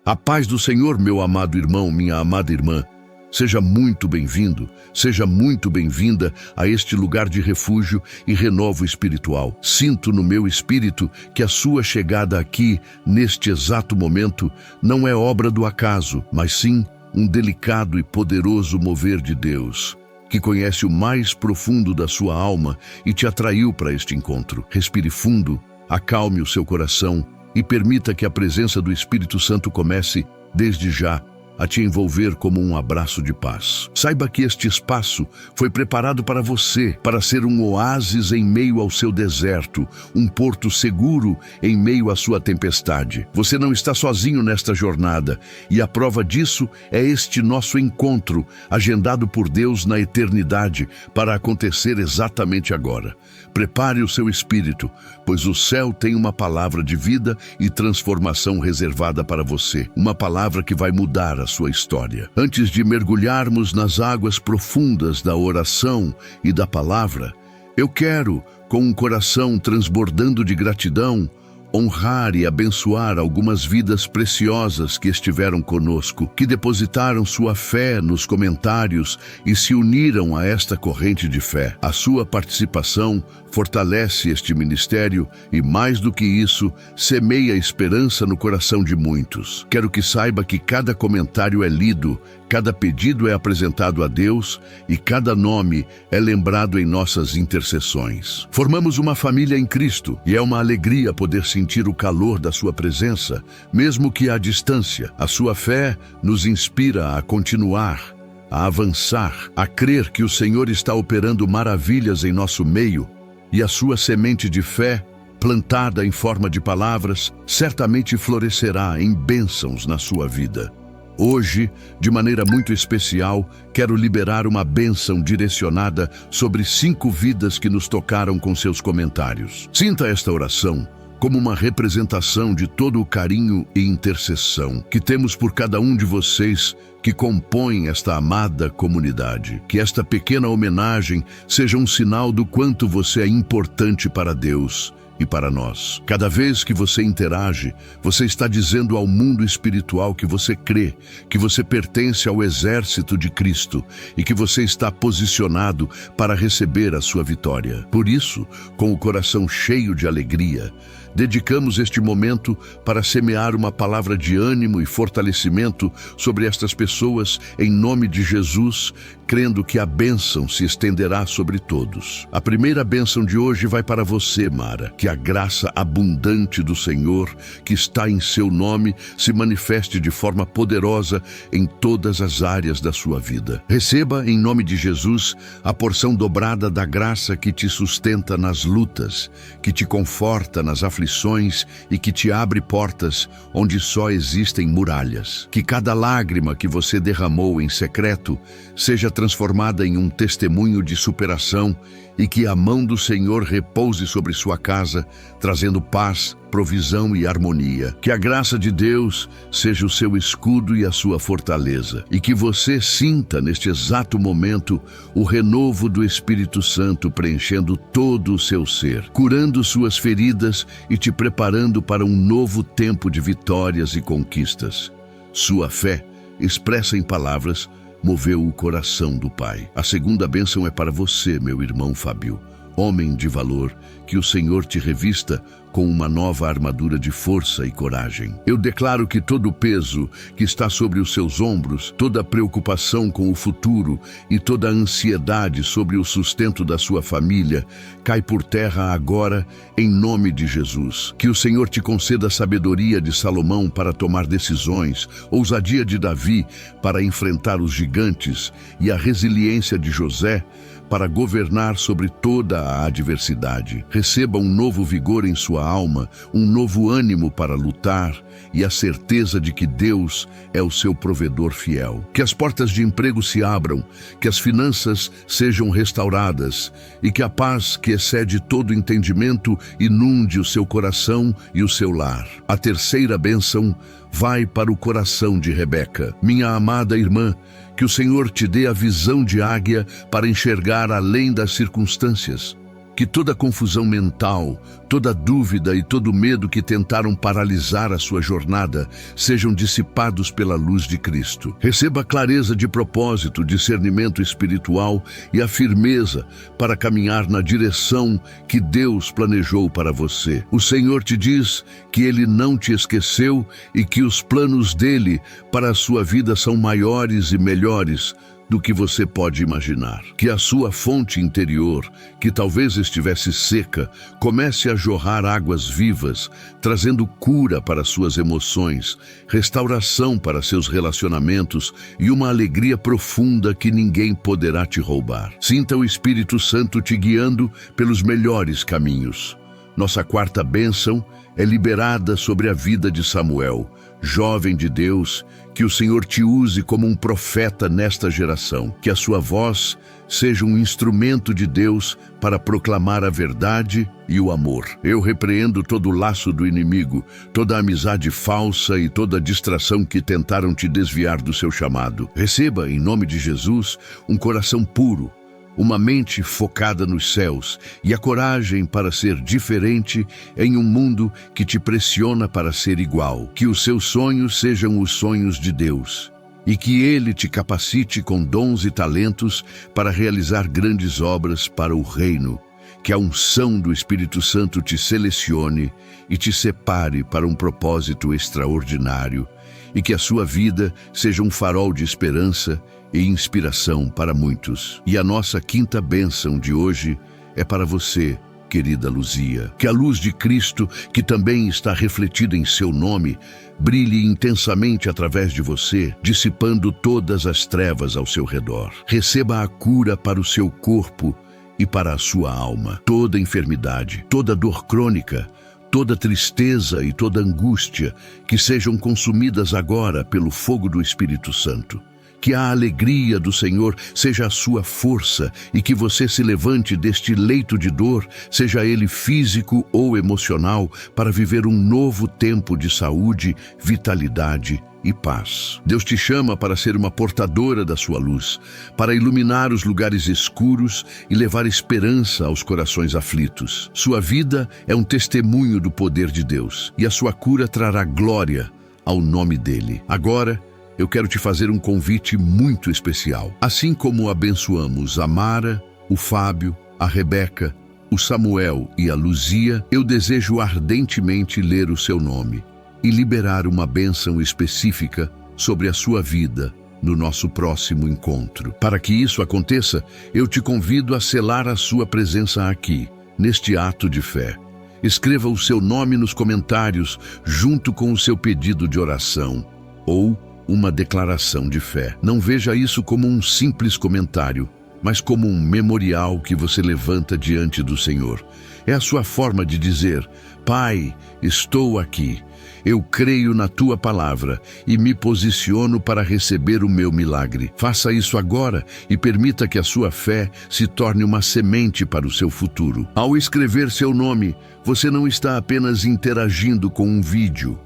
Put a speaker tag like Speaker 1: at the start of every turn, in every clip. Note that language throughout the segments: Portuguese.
Speaker 1: A paz do Senhor, meu amado irmão, minha amada irmã. Seja muito bem-vindo, seja muito bem-vinda a este lugar de refúgio e renovo espiritual. Sinto no meu espírito que a sua chegada aqui, neste exato momento, não é obra do acaso, mas sim um delicado e poderoso mover de Deus, que conhece o mais profundo da sua alma e te atraiu para este encontro. Respire fundo, acalme o seu coração e permita que a presença do Espírito Santo comece, desde já, a te envolver como um abraço de paz. Saiba que este espaço foi preparado para você, para ser um oásis em meio ao seu deserto, um porto seguro em meio à sua tempestade. Você não está sozinho nesta jornada, e a prova disso é este nosso encontro, agendado por Deus na eternidade, para acontecer exatamente agora. Prepare o seu espírito, pois o céu tem uma palavra de vida e transformação reservada para você, uma palavra que vai mudar a sua história. Antes de mergulharmos nas águas profundas da oração e da palavra, eu quero, com um coração transbordando de gratidão, honrar e abençoar algumas vidas preciosas que estiveram conosco, que depositaram sua fé nos comentários e se uniram a esta corrente de fé. A sua participação fortalece este ministério e, mais do que isso, semeia esperança no coração de muitos. Quero que saiba que cada comentário é lido, cada pedido é apresentado a Deus e cada nome é lembrado em nossas intercessões. Formamos uma família em Cristo e é uma alegria poder sentir o calor da sua presença, mesmo que à distância. A sua fé nos inspira a continuar, a avançar, a crer que o Senhor está operando maravilhas em nosso meio e a sua semente de fé, plantada em forma de palavras, certamente florescerá em bênçãos na sua vida. Hoje, de maneira muito especial, quero liberar uma bênção direcionada sobre 5 vidas que nos tocaram com seus comentários. Sinta esta oração como uma representação de todo o carinho e intercessão que temos por cada um de vocês que compõem esta amada comunidade. Que esta pequena homenagem seja um sinal do quanto você é importante para Deus e para nós. Cada vez que você interage, você está dizendo ao mundo espiritual que você crê, que você pertence ao exército de Cristo e que você está posicionado para receber a sua vitória. Por isso, com o coração cheio de alegria, dedicamos este momento para semear uma palavra de ânimo e fortalecimento sobre estas pessoas em nome de Jesus, crendo que a bênção se estenderá sobre todos. A primeira bênção de hoje vai para você, Mara. Que a graça abundante do Senhor, que está em seu nome, se manifeste de forma poderosa em todas as áreas da sua vida. Receba, em nome de Jesus, a porção dobrada da graça que te sustenta nas lutas, que te conforta nas aflições e que te abre portas onde só existem muralhas. Que cada lágrima que você derramou em secreto seja transformada em um testemunho de superação e que a mão do Senhor repouse sobre sua casa, trazendo paz, provisão e harmonia. Que a graça de Deus seja o seu escudo e a sua fortaleza, e que você sinta neste exato momento o renovo do Espírito Santo preenchendo todo o seu ser, curando suas feridas e te preparando para um novo tempo de vitórias e conquistas. Sua fé, expressa em palavras, moveu o coração do Pai. A segunda bênção é para você, meu irmão Fábio. Homem de valor, que o Senhor te revista com uma nova armadura de força e coragem. Eu declaro que todo o peso que está sobre os seus ombros, toda a preocupação com o futuro e toda a ansiedade sobre o sustento da sua família, cai por terra agora, em nome de Jesus. Que o Senhor te conceda a sabedoria de Salomão para tomar decisões, ousadia de Davi para enfrentar os gigantes e a resiliência de José para governar sobre toda a adversidade. Receba um novo vigor em sua alma, um novo ânimo para lutar e a certeza de que Deus é o seu provedor fiel. Que as portas de emprego se abram, que as finanças sejam restauradas e que a paz que excede todo entendimento inunde o seu coração e o seu lar. A terceira bênção vai para o coração de Rebeca. Minha amada irmã, que o Senhor te dê a visão de águia para enxergar além das circunstâncias. que toda confusão mental, toda dúvida e todo medo que tentaram paralisar a sua jornada sejam dissipados pela luz de Cristo. Receba a clareza de propósito, discernimento espiritual e a firmeza para caminhar na direção que Deus planejou para você. O Senhor te diz que Ele não te esqueceu e que os planos dele para a sua vida são maiores e melhores do que você pode imaginar. Que a sua fonte interior, que talvez estivesse seca, comece a jorrar águas vivas, trazendo cura para suas emoções, restauração para seus relacionamentos e uma alegria profunda que ninguém poderá te roubar. Sinta o Espírito Santo te guiando pelos melhores caminhos. Nossa quarta bênção é liberada sobre a vida de Samuel, jovem de Deus. Que o Senhor te use como um profeta nesta geração. Que a sua voz seja um instrumento de Deus para proclamar a verdade e o amor. Eu repreendo todo o laço do inimigo, toda a amizade falsa e toda distração que tentaram te desviar do seu chamado. Receba, em nome de Jesus, um coração puro, uma mente focada nos céus e a coragem para ser diferente em um mundo que te pressiona para ser igual. Que os seus sonhos sejam os sonhos de Deus e que Ele te capacite com dons e talentos para realizar grandes obras para o reino. Que a unção do Espírito Santo te selecione e te separe para um propósito extraordinário e que a sua vida seja um farol de esperança e inspiração para muitos. E a nossa quinta bênção de hoje é para você, querida Luzia. Que a luz de Cristo, que também está refletida em seu nome, brilhe intensamente através de você, dissipando todas as trevas ao seu redor. Receba a cura para o seu corpo e para a sua alma. Toda enfermidade, toda dor crônica, toda tristeza e toda angústia que sejam consumidas agora pelo fogo do Espírito Santo. Que a alegria do Senhor seja a sua força e que você se levante deste leito de dor, seja ele físico ou emocional, para viver um novo tempo de saúde, vitalidade e paz. Deus te chama para ser uma portadora da sua luz, para iluminar os lugares escuros e levar esperança aos corações aflitos. Sua vida é um testemunho do poder de Deus e a sua cura trará glória ao nome dele. Agora, eu quero te fazer um convite muito especial. Assim como abençoamos a Mara, o Fábio, a Rebeca, o Samuel e a Luzia, eu desejo ardentemente ler o seu nome e liberar uma bênção específica sobre a sua vida no nosso próximo encontro. Para que isso aconteça, eu te convido a selar a sua presença aqui, neste ato de fé. Escreva o seu nome nos comentários junto com o seu pedido de oração ou uma declaração de fé. Não veja isso como um simples comentário, mas como um memorial que você levanta diante do Senhor. É a sua forma de dizer: Pai, estou aqui. Eu creio na tua palavra e me posiciono para receber o meu milagre. Faça isso agora e permita que a sua fé se torne uma semente para o seu futuro. Ao escrever seu nome, você não está apenas interagindo com um vídeo.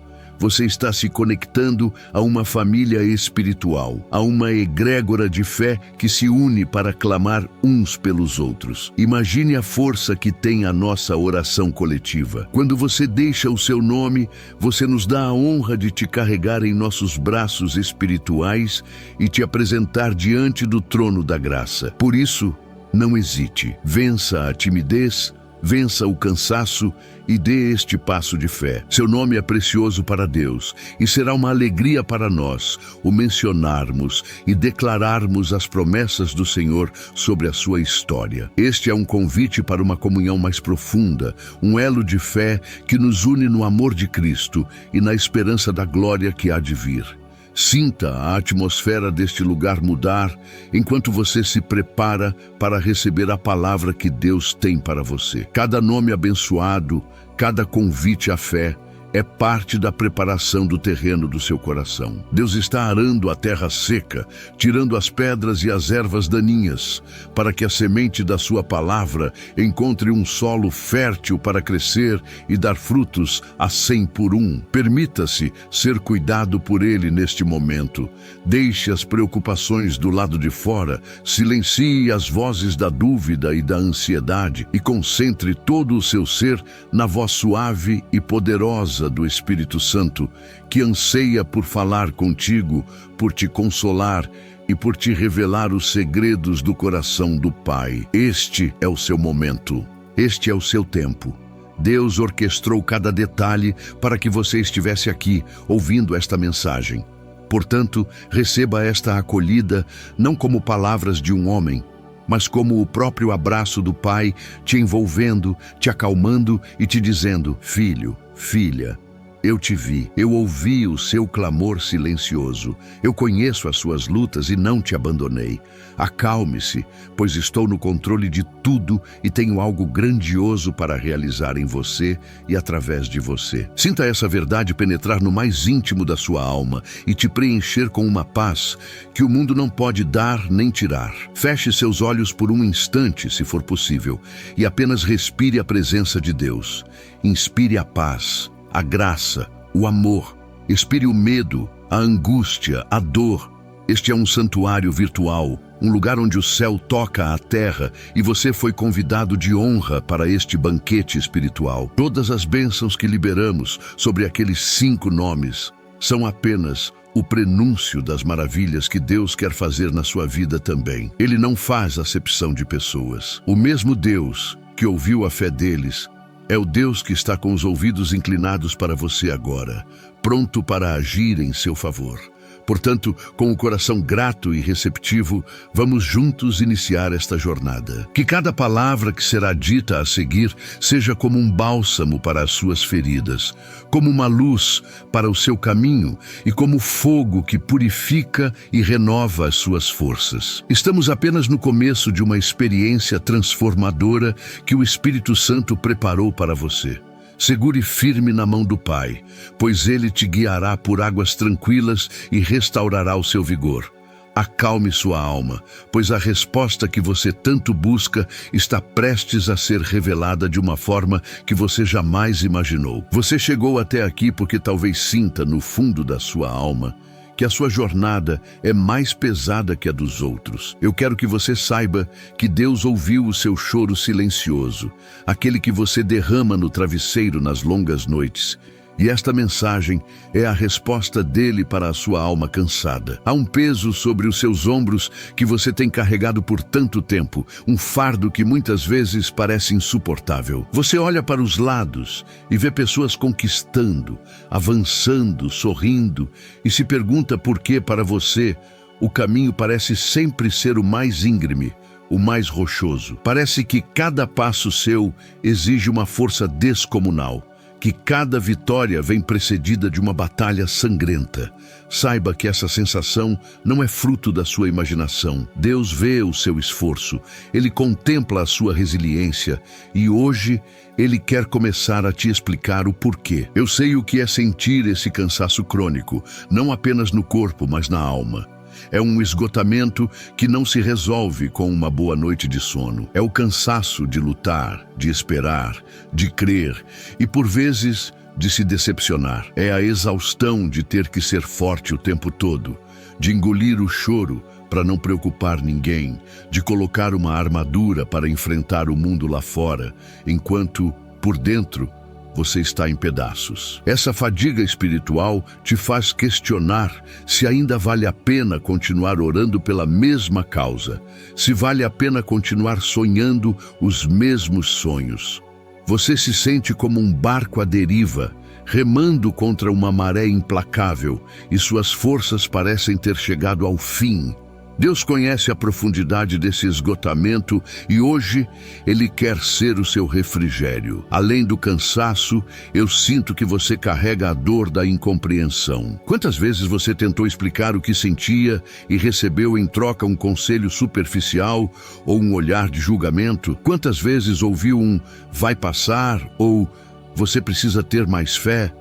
Speaker 1: Você está se conectando a uma família espiritual, a uma egrégora de fé que se une para clamar uns pelos outros. Imagine a força que tem a nossa oração coletiva. Quando você deixa o seu nome, você nos dá a honra de te carregar em nossos braços espirituais e te apresentar diante do trono da graça. Por isso, não hesite. Vença a timidez, vença o cansaço e dê este passo de fé. Seu nome é precioso para Deus e será uma alegria para nós o mencionarmos e declararmos as promessas do Senhor sobre a sua história. Este é um convite para uma comunhão mais profunda, um elo de fé que nos une no amor de Cristo e na esperança da glória que há de vir. Sinta a atmosfera deste lugar mudar enquanto você se prepara para receber a palavra que Deus tem para você. Cada nome abençoado, cada convite à fé é parte da preparação do terreno do seu coração. Deus está arando a terra seca, tirando as pedras e as ervas daninhas, para que a semente da sua palavra encontre um solo fértil para crescer e dar frutos a 100 por 1. Permita-se ser cuidado por Ele neste momento. Deixe as preocupações do lado de fora, silencie as vozes da dúvida e da ansiedade e concentre todo o seu ser na voz suave e poderosa do Espírito Santo, que anseia por falar contigo, por te consolar e por te revelar os segredos do coração do Pai. Este é o seu momento. Este é o seu tempo. Deus orquestrou cada detalhe para que você estivesse aqui, ouvindo esta mensagem. Portanto, receba esta acolhida não como palavras de um homem, mas como o próprio abraço do Pai te envolvendo, te acalmando e te dizendo: filho, filha, eu te vi, eu ouvi o seu clamor silencioso, eu conheço as suas lutas e não te abandonei. Acalme-se, pois estou no controle de tudo e tenho algo grandioso para realizar em você e através de você. Sinta essa verdade penetrar no mais íntimo da sua alma e te preencher com uma paz que o mundo não pode dar nem tirar. Feche seus olhos por um instante, se for possível, e apenas respire a presença de Deus. Inspire a paz, a graça, o amor. Expire o medo, a angústia, a dor. Este é um santuário virtual, um lugar onde o céu toca a terra e você foi convidado de honra para este banquete espiritual. Todas as bênçãos que liberamos sobre aqueles 5 nomes são apenas o prenúncio das maravilhas que Deus quer fazer na sua vida também. Ele não faz acepção de pessoas. O mesmo Deus que ouviu a fé deles é o Deus que está com os ouvidos inclinados para você agora, pronto para agir em seu favor. Portanto, com o coração grato e receptivo, vamos juntos iniciar esta jornada. Que cada palavra que será dita a seguir seja como um bálsamo para as suas feridas, como uma luz para o seu caminho e como fogo que purifica e renova as suas forças. Estamos apenas no começo de uma experiência transformadora que o Espírito Santo preparou para você. Segure firme na mão do Pai, pois Ele te guiará por águas tranquilas e restaurará o seu vigor. Acalme sua alma, pois a resposta que você tanto busca está prestes a ser revelada de uma forma que você jamais imaginou. Você chegou até aqui porque talvez sinta no fundo da sua alma que a sua jornada é mais pesada que a dos outros. Eu quero que você saiba que Deus ouviu o seu choro silencioso, aquele que você derrama no travesseiro nas longas noites. E esta mensagem é a resposta dele para a sua alma cansada. Há um peso sobre os seus ombros que você tem carregado por tanto tempo, um fardo que muitas vezes parece insuportável. Você olha para os lados e vê pessoas conquistando, avançando, sorrindo, e se pergunta por que, para você, o caminho parece sempre ser o mais íngreme, o mais rochoso. Parece que cada passo seu exige uma força descomunal, que cada vitória vem precedida de uma batalha sangrenta. Saiba que essa sensação não é fruto da sua imaginação. Deus vê o seu esforço, Ele contempla a sua resiliência e hoje Ele quer começar a te explicar o porquê. Eu sei o que é sentir esse cansaço crônico, não apenas no corpo, mas na alma. É um esgotamento que não se resolve com uma boa noite de sono. É o cansaço de lutar, de esperar, de crer e, por vezes, de se decepcionar. É a exaustão de ter que ser forte o tempo todo, de engolir o choro para não preocupar ninguém, de colocar uma armadura para enfrentar o mundo lá fora, enquanto, por dentro, você está em pedaços. Essa fadiga espiritual te faz questionar se ainda vale a pena continuar orando pela mesma causa, se vale a pena continuar sonhando os mesmos sonhos. Você se sente como um barco à deriva, remando contra uma maré implacável, e suas forças parecem ter chegado ao fim. Deus conhece a profundidade desse esgotamento e hoje Ele quer ser o seu refrigério. Além do cansaço, eu sinto que você carrega a dor da incompreensão. Quantas vezes você tentou explicar o que sentia e recebeu em troca um conselho superficial ou um olhar de julgamento? Quantas vezes ouviu um "vai passar" ou "você precisa ter mais fé",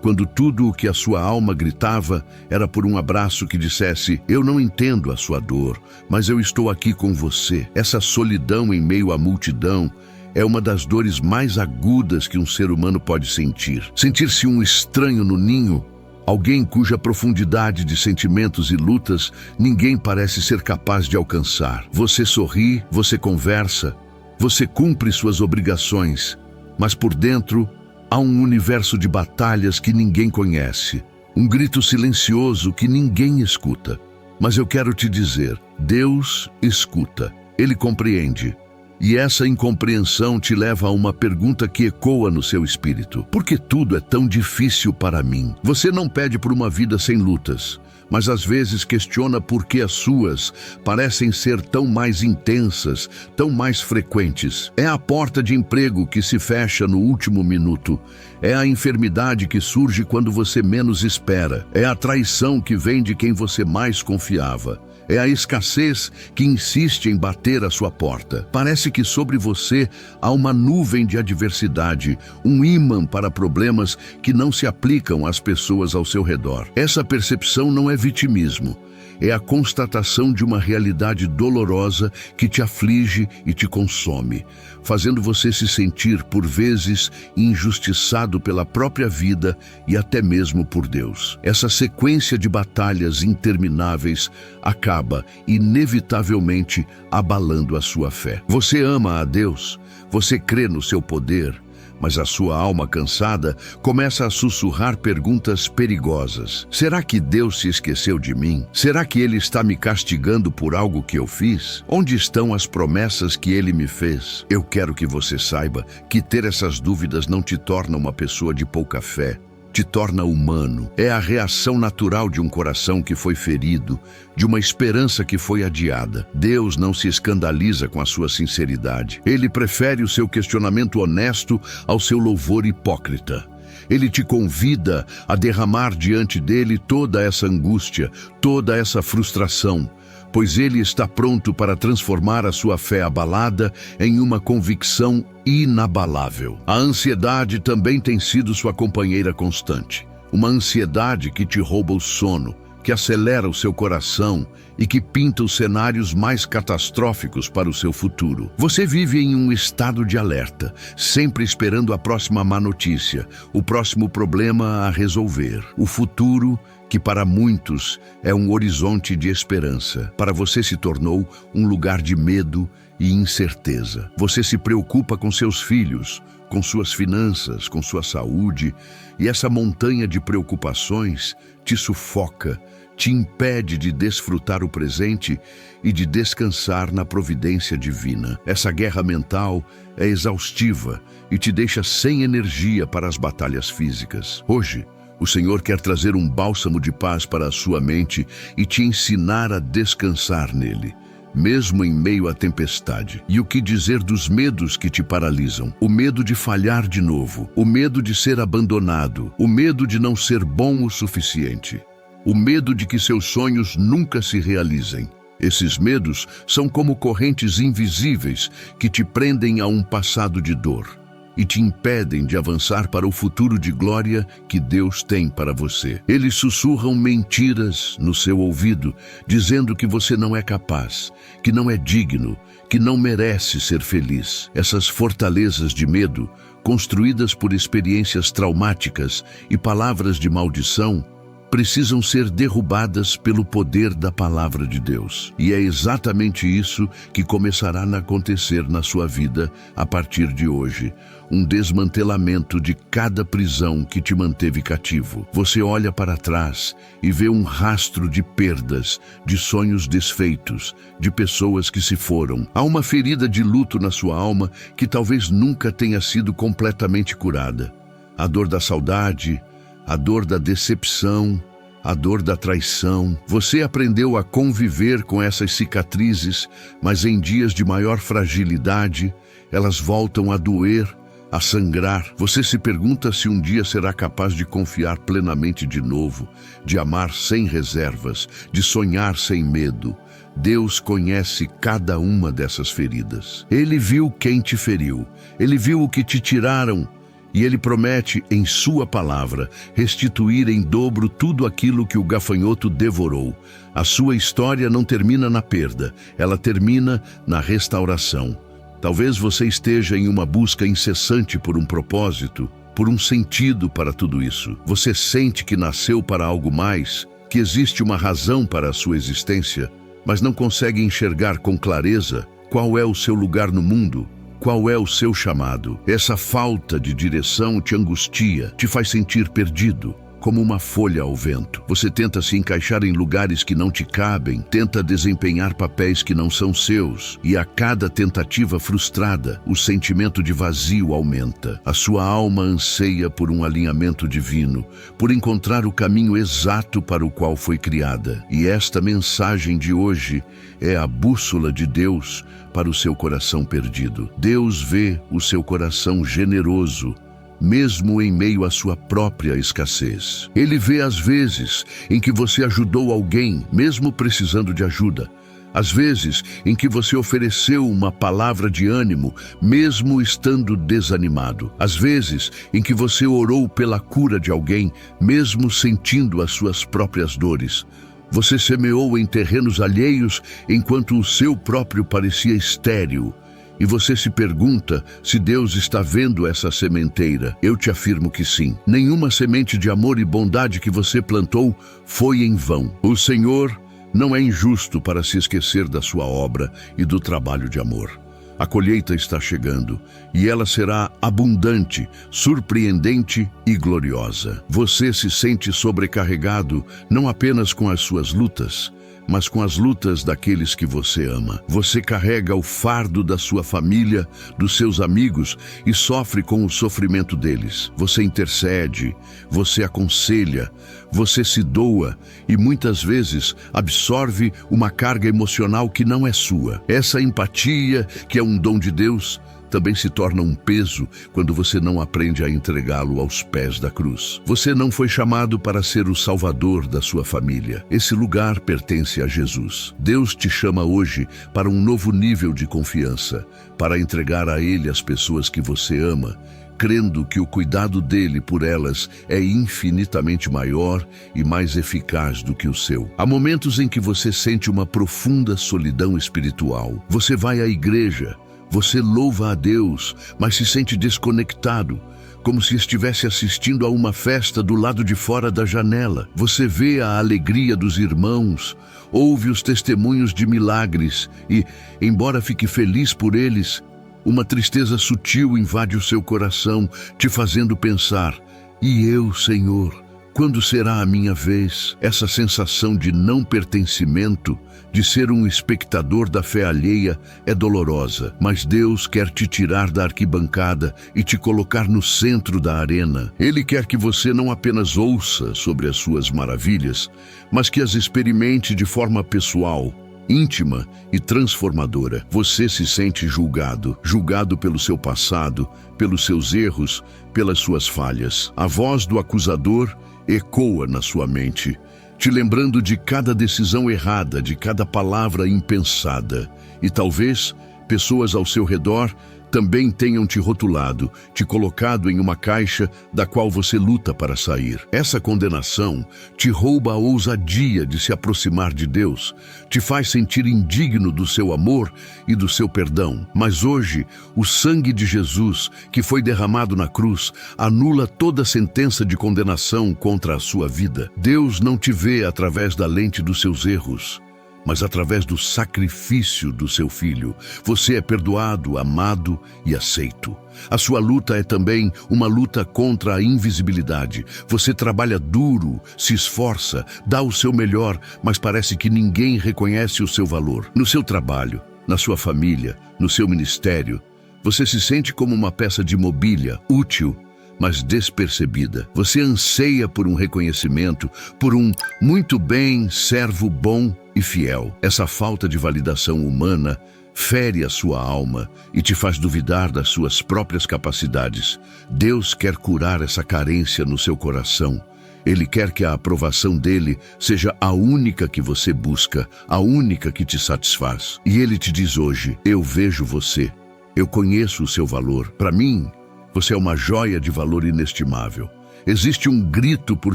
Speaker 1: quando tudo o que a sua alma gritava era por um abraço que dissesse: eu não entendo a sua dor, mas eu estou aqui com você. Essa solidão em meio à multidão é uma das dores mais agudas que um ser humano pode sentir. Sentir-se um estranho no ninho, alguém cuja profundidade de sentimentos e lutas ninguém parece ser capaz de alcançar. Você sorri, você conversa, você cumpre suas obrigações, mas por dentro há um universo de batalhas que ninguém conhece, um grito silencioso que ninguém escuta. Mas eu quero te dizer, Deus escuta, Ele compreende. E essa incompreensão te leva a uma pergunta que ecoa no seu espírito: por que tudo é tão difícil para mim? Você não pede por uma vida sem lutas, mas às vezes questiona por que as suas parecem ser tão mais intensas, tão mais frequentes. É a porta de emprego que se fecha no último minuto. É a enfermidade que surge quando você menos espera. É a traição que vem de quem você mais confiava. É a escassez que insiste em bater à sua porta. Parece que sobre você há uma nuvem de adversidade, um ímã para problemas que não se aplicam às pessoas ao seu redor. Essa percepção não é vitimismo. É a constatação de uma realidade dolorosa que te aflige e te consome, fazendo você se sentir, por vezes, injustiçado pela própria vida e até mesmo por Deus. Essa sequência de batalhas intermináveis acaba, inevitavelmente, abalando a sua fé. Você ama a Deus, você crê no seu poder, mas a sua alma cansada começa a sussurrar perguntas perigosas. Será que Deus se esqueceu de mim? Será que Ele está me castigando por algo que eu fiz? Onde estão as promessas que Ele me fez? Eu quero que você saiba que ter essas dúvidas não te torna uma pessoa de pouca fé. Te torna humano. É a reação natural de um coração que foi ferido, de uma esperança que foi adiada. Deus não se escandaliza com a sua sinceridade. Ele prefere o seu questionamento honesto ao seu louvor hipócrita. Ele te convida a derramar diante dele toda essa angústia, toda essa frustração, pois Ele está pronto para transformar a sua fé abalada em uma convicção inabalável. A ansiedade também tem sido sua companheira constante. Uma ansiedade que te rouba o sono, que acelera o seu coração e que pinta os cenários mais catastróficos para o seu futuro. Você vive em um estado de alerta, sempre esperando a próxima má notícia, o próximo problema a resolver, o futuro que para muitos é um horizonte de esperança. Para você se tornou um lugar de medo e incerteza. Você se preocupa com seus filhos, com suas finanças, com sua saúde, e essa montanha de preocupações te sufoca, te impede de desfrutar o presente e de descansar na providência divina. Essa guerra mental é exaustiva e te deixa sem energia para as batalhas físicas. Hoje, o Senhor quer trazer um bálsamo de paz para a sua mente e te ensinar a descansar nele, mesmo em meio à tempestade. E o que dizer dos medos que te paralisam? O medo de falhar de novo, o medo de ser abandonado, o medo de não ser bom o suficiente, o medo de que seus sonhos nunca se realizem. Esses medos são como correntes invisíveis que te prendem a um passado de dor e te impedem de avançar para o futuro de glória que Deus tem para você. Eles sussurram mentiras no seu ouvido, dizendo que você não é capaz, que não é digno, que não merece ser feliz. Essas fortalezas de medo, construídas por experiências traumáticas e palavras de maldição, precisam ser derrubadas pelo poder da palavra de Deus. E é exatamente isso que começará a acontecer na sua vida a partir de hoje. Um desmantelamento de cada prisão que te manteve cativo. Você olha para trás e vê um rastro de perdas, de sonhos desfeitos, de pessoas que se foram. Há uma ferida de luto na sua alma que talvez nunca tenha sido completamente curada. A dor da saudade, a dor da decepção, a dor da traição. Você aprendeu a conviver com essas cicatrizes, mas em dias de maior fragilidade, elas voltam a doer, a sangrar. Você se pergunta se um dia será capaz de confiar plenamente de novo, de amar sem reservas, de sonhar sem medo. Deus conhece cada uma dessas feridas. Ele viu quem te feriu, Ele viu o que te tiraram E Ele promete, em sua palavra, restituir em dobro tudo aquilo que o gafanhoto devorou. A sua história não termina na perda, ela termina na restauração. Talvez você esteja em uma busca incessante por um propósito, por um sentido para tudo isso. Você sente que nasceu para algo mais, que existe uma razão para a sua existência, mas não consegue enxergar com clareza qual é o seu lugar no mundo. Qual é o seu chamado? Essa falta de direção te angustia, te faz sentir perdido, como uma folha ao vento. Você tenta se encaixar em lugares que não te cabem, tenta desempenhar papéis que não são seus, e a cada tentativa frustrada, o sentimento de vazio aumenta. A sua alma anseia por um alinhamento divino, por encontrar o caminho exato para o qual foi criada. E esta mensagem de hoje é a bússola de Deus para o seu coração perdido. Deus vê o seu coração generoso, mesmo em meio à sua própria escassez. Ele vê as vezes em que você ajudou alguém, mesmo precisando de ajuda. As vezes em que você ofereceu uma palavra de ânimo, mesmo estando desanimado. As vezes em que você orou pela cura de alguém, mesmo sentindo as suas próprias dores. Você semeou em terrenos alheios enquanto o seu próprio parecia estéril. E você se pergunta se Deus está vendo essa sementeira. Eu te afirmo que sim. Nenhuma semente de amor e bondade que você plantou foi em vão. O Senhor não é injusto para se esquecer da sua obra e do trabalho de amor. A colheita está chegando, e ela será abundante, surpreendente e gloriosa. Você se sente sobrecarregado não apenas com as suas lutas, mas com as lutas daqueles que você ama. Você carrega o fardo da sua família, dos seus amigos e sofre com o sofrimento deles. Você intercede, você aconselha, você se doa e muitas vezes absorve uma carga emocional que não é sua. Essa empatia, que é um dom de Deus, também se torna um peso quando você não aprende a entregá-lo aos pés da cruz. Você não foi chamado para ser o salvador da sua família. Esse lugar pertence a Jesus. Deus te chama hoje para um novo nível de confiança, para entregar a Ele as pessoas que você ama, crendo que o cuidado dele por elas é infinitamente maior e mais eficaz do que o seu. Há momentos em que você sente uma profunda solidão espiritual. Você vai à igreja, você louva a Deus, mas se sente desconectado, como se estivesse assistindo a uma festa do lado de fora da janela. Você vê a alegria dos irmãos, ouve os testemunhos de milagres e, embora fique feliz por eles, uma tristeza sutil invade o seu coração, te fazendo pensar: e eu, Senhor, quando será a minha vez? Essa sensação de não pertencimento, de ser um espectador da fé alheia, é dolorosa, mas Deus quer te tirar da arquibancada e te colocar no centro da arena. Ele quer que você não apenas ouça sobre as suas maravilhas, mas que as experimente de forma pessoal, íntima e transformadora. Você se sente julgado pelo seu passado, pelos seus erros, pelas suas falhas. A voz do acusador ecoa na sua mente, te lembrando de cada decisão errada, de cada palavra impensada. E talvez pessoas ao seu redor também tenham te rotulado, te colocado em uma caixa da qual você luta para sair. Essa condenação te rouba a ousadia de se aproximar de Deus, te faz sentir indigno do seu amor e do seu perdão. Mas hoje, o sangue de Jesus, que foi derramado na cruz, anula toda sentença de condenação contra a sua vida. Deus não te vê através da lente dos seus erros, mas através do sacrifício do seu Filho. Você é perdoado, amado e aceito. A sua luta é também uma luta contra a invisibilidade. Você trabalha duro, se esforça, dá o seu melhor, mas parece que ninguém reconhece o seu valor. No seu trabalho, na sua família, no seu ministério, você se sente como uma peça de mobília, útil, mas despercebida. Você anseia por um reconhecimento, por um muito bem, servo bom e fiel. Essa falta de validação humana fere a sua alma e te faz duvidar das suas próprias capacidades. Deus quer curar essa carência no seu coração. Ele quer que a aprovação dele seja a única que você busca, a única que te satisfaz. E ele te diz hoje: eu vejo você, eu conheço o seu valor. Para mim, Você é uma joia de valor inestimável. Existe um grito por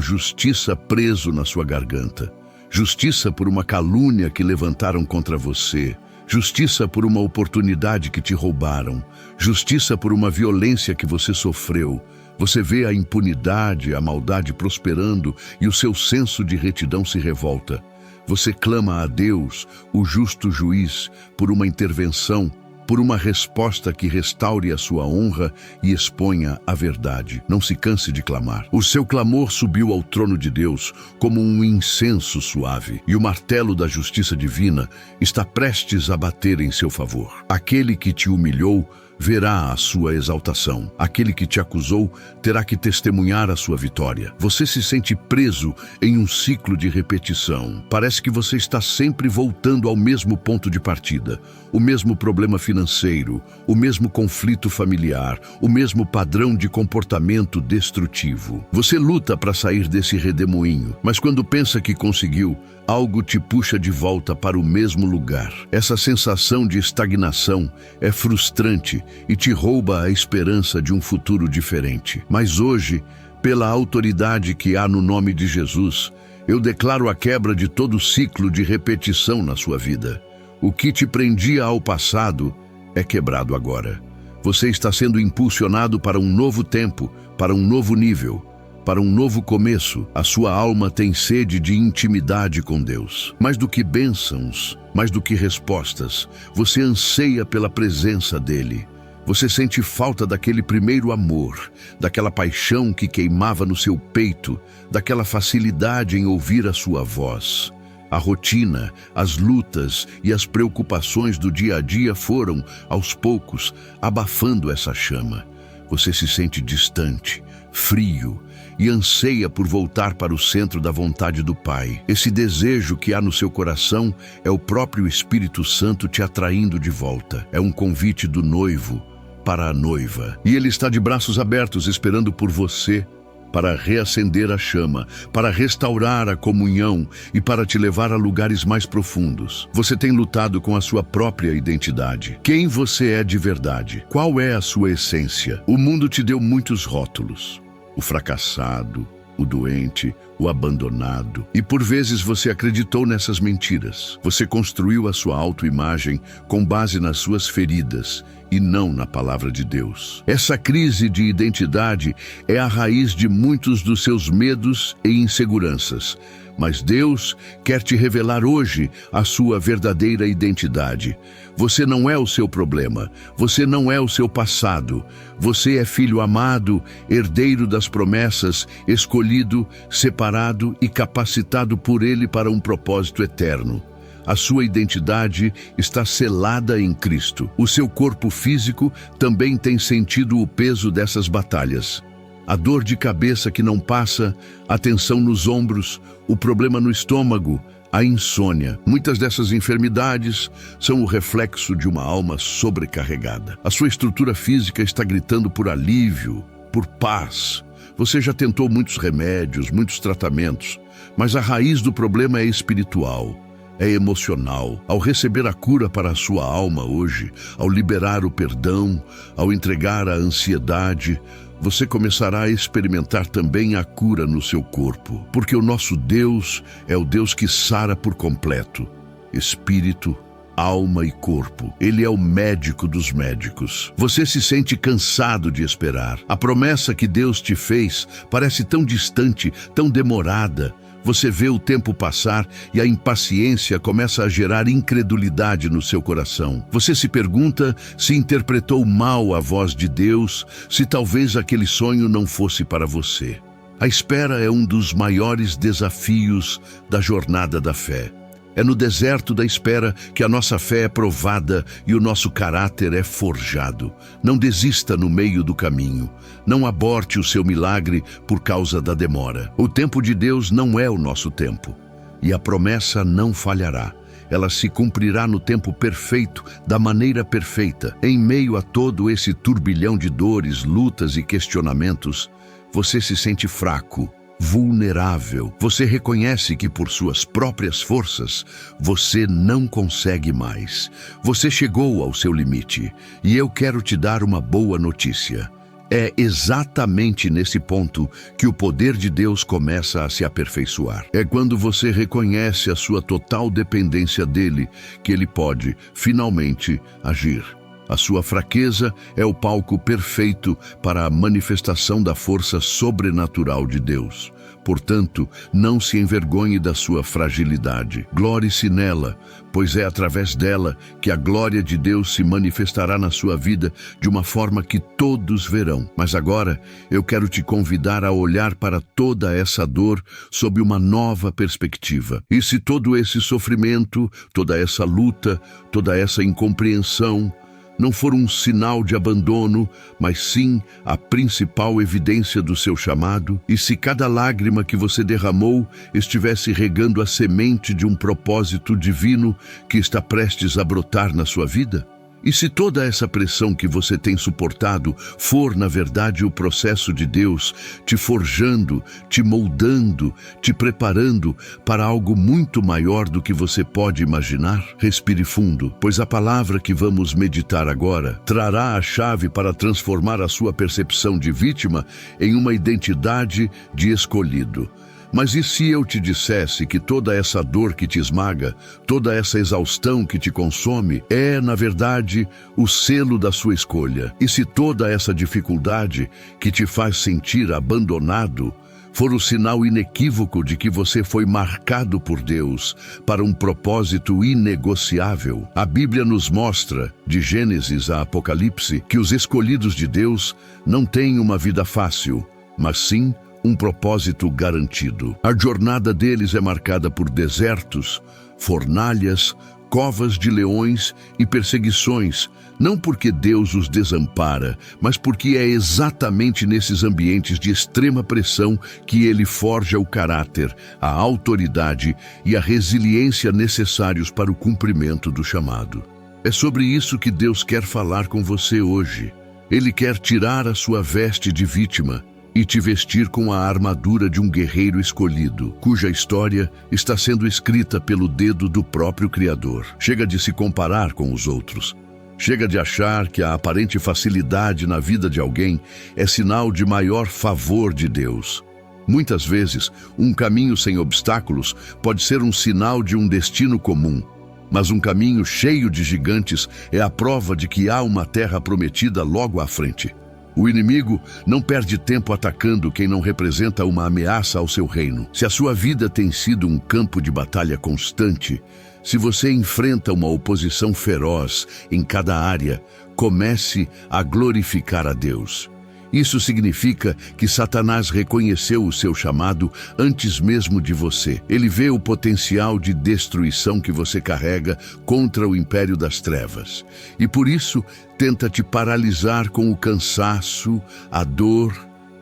Speaker 1: justiça preso na sua garganta. Justiça por uma calúnia que levantaram contra você. Justiça por uma oportunidade que te roubaram. Justiça por uma violência que você sofreu. Você vê a impunidade, a maldade prosperando e o seu senso de retidão se revolta. Você clama a Deus, o justo juiz, por uma intervenção, por uma resposta que restaure a sua honra e exponha a verdade. Não se canse de clamar. O seu clamor subiu ao trono de Deus como um incenso suave, e o martelo da justiça divina está prestes a bater em seu favor. Aquele que te humilhou verá a sua exaltação. Aquele que te acusou terá que testemunhar a sua vitória. Você se sente preso em um ciclo de repetição. Parece que você está sempre voltando ao mesmo ponto de partida. O mesmo problema financeiro, o mesmo conflito familiar, o mesmo padrão de comportamento destrutivo. Você luta para sair desse redemoinho, mas quando pensa que conseguiu, algo te puxa de volta para o mesmo lugar. Essa sensação de estagnação é frustrante e te rouba a esperança de um futuro diferente. Mas hoje, pela autoridade que há no nome de Jesus, eu declaro a quebra de todo ciclo de repetição na sua vida. O que te prendia ao passado é quebrado agora. Você está sendo impulsionado para um novo tempo, para um novo nível, para um novo começo. A sua alma tem sede de intimidade com Deus. Mais do que bênçãos, mais do que respostas, você anseia pela presença dEle. Você sente falta daquele primeiro amor, daquela paixão que queimava no seu peito, daquela facilidade em ouvir a sua voz. A rotina, as lutas e as preocupações do dia a dia foram, aos poucos, abafando essa chama. Você se sente distante, frio, e anseia por voltar para o centro da vontade do Pai. Esse desejo que há no seu coração é o próprio Espírito Santo te atraindo de volta. É um convite do noivo para a noiva. E ele está de braços abertos esperando por você para reacender a chama, para restaurar a comunhão e para te levar a lugares mais profundos. Você tem lutado com a sua própria identidade. Quem você é de verdade? Qual é a sua essência? O mundo te deu muitos rótulos. O fracassado, o doente, o abandonado. E por vezes você acreditou nessas mentiras. Você construiu a sua autoimagem com base nas suas feridas e não na palavra de Deus. Essa crise de identidade é a raiz de muitos dos seus medos e inseguranças. Mas Deus quer te revelar hoje a sua verdadeira identidade. Você não é o seu problema, você não é o seu passado. Você é filho amado, herdeiro das promessas, escolhido, separado e capacitado por Ele para um propósito eterno. A sua identidade está selada em Cristo. O seu corpo físico também tem sentido o peso dessas batalhas. A dor de cabeça que não passa, a tensão nos ombros, o problema no estômago, a insônia. Muitas dessas enfermidades são o reflexo de uma alma sobrecarregada. A sua estrutura física está gritando por alívio, por paz. Você já tentou muitos remédios, muitos tratamentos, mas a raiz do problema é espiritual. É emocional. Ao receber a cura para a sua alma hoje, ao liberar o perdão, ao entregar a ansiedade, você começará a experimentar também a cura no seu corpo. Porque o nosso Deus é o Deus que sara por completo. Espírito, alma e corpo. Ele é o médico dos médicos. Você se sente cansado de esperar. A promessa que Deus te fez parece tão distante, tão demorada. Você vê o tempo passar e a impaciência começa a gerar incredulidade no seu coração. Você se pergunta se interpretou mal a voz de Deus, se talvez aquele sonho não fosse para você. A espera é um dos maiores desafios da jornada da fé. É no deserto da espera que a nossa fé é provada e o nosso caráter é forjado. Não desista no meio do caminho. Não aborte o seu milagre por causa da demora. O tempo de Deus não é o nosso tempo. E a promessa não falhará. Ela se cumprirá no tempo perfeito, da maneira perfeita. Em meio a todo esse turbilhão de dores, lutas e questionamentos, você se sente fraco, vulnerável. Você reconhece que por suas próprias forças você não consegue mais. Você chegou ao seu limite e eu quero te dar uma boa notícia. É exatamente nesse ponto que o poder de Deus começa a se aperfeiçoar. É quando você reconhece a sua total dependência dele que ele pode, finalmente, agir. A sua fraqueza é o palco perfeito para a manifestação da força sobrenatural de Deus. Portanto, não se envergonhe da sua fragilidade. Glore-se nela, pois é através dela que a glória de Deus se manifestará na sua vida de uma forma que todos verão. Mas agora, eu quero te convidar a olhar para toda essa dor sob uma nova perspectiva. E se todo esse sofrimento, toda essa luta, toda essa incompreensão não for um sinal de abandono, mas sim a principal evidência do seu chamado? E se cada lágrima que você derramou estivesse regando a semente de um propósito divino que está prestes a brotar na sua vida? E se toda essa pressão que você tem suportado for, na verdade, o processo de Deus te forjando, te moldando, te preparando para algo muito maior do que você pode imaginar? Respire fundo, pois a palavra que vamos meditar agora trará a chave para transformar a sua percepção de vítima em uma identidade de escolhido. Mas e se eu te dissesse que toda essa dor que te esmaga, toda essa exaustão que te consome, é, na verdade, o selo da sua escolha? E se toda essa dificuldade que te faz sentir abandonado for o sinal inequívoco de que você foi marcado por Deus para um propósito inegociável? A Bíblia nos mostra, de Gênesis a Apocalipse, que os escolhidos de Deus não têm uma vida fácil, mas sim um propósito garantido. A jornada deles é marcada por desertos, fornalhas, covas de leões e perseguições, não porque Deus os desampara, mas porque é exatamente nesses ambientes de extrema pressão que ele forja o caráter, a autoridade e a resiliência necessários para o cumprimento do chamado. É sobre isso que Deus quer falar com você hoje. Ele quer tirar a sua veste de vítima e te vestir com a armadura de um guerreiro escolhido, cuja história está sendo escrita pelo dedo do próprio Criador. Chega de se comparar com os outros. Chega de achar que a aparente facilidade na vida de alguém é sinal de maior favor de Deus. Muitas vezes, um caminho sem obstáculos pode ser um sinal de um destino comum, mas um caminho cheio de gigantes é a prova de que há uma terra prometida logo à frente. O inimigo não perde tempo atacando quem não representa uma ameaça ao seu reino. Se a sua vida tem sido um campo de batalha constante, se você enfrenta uma oposição feroz em cada área, comece a glorificar a Deus. Isso significa que Satanás reconheceu o seu chamado antes mesmo de você. Ele vê o potencial de destruição que você carrega contra o império das trevas. E por isso, tenta te paralisar com o cansaço, a dor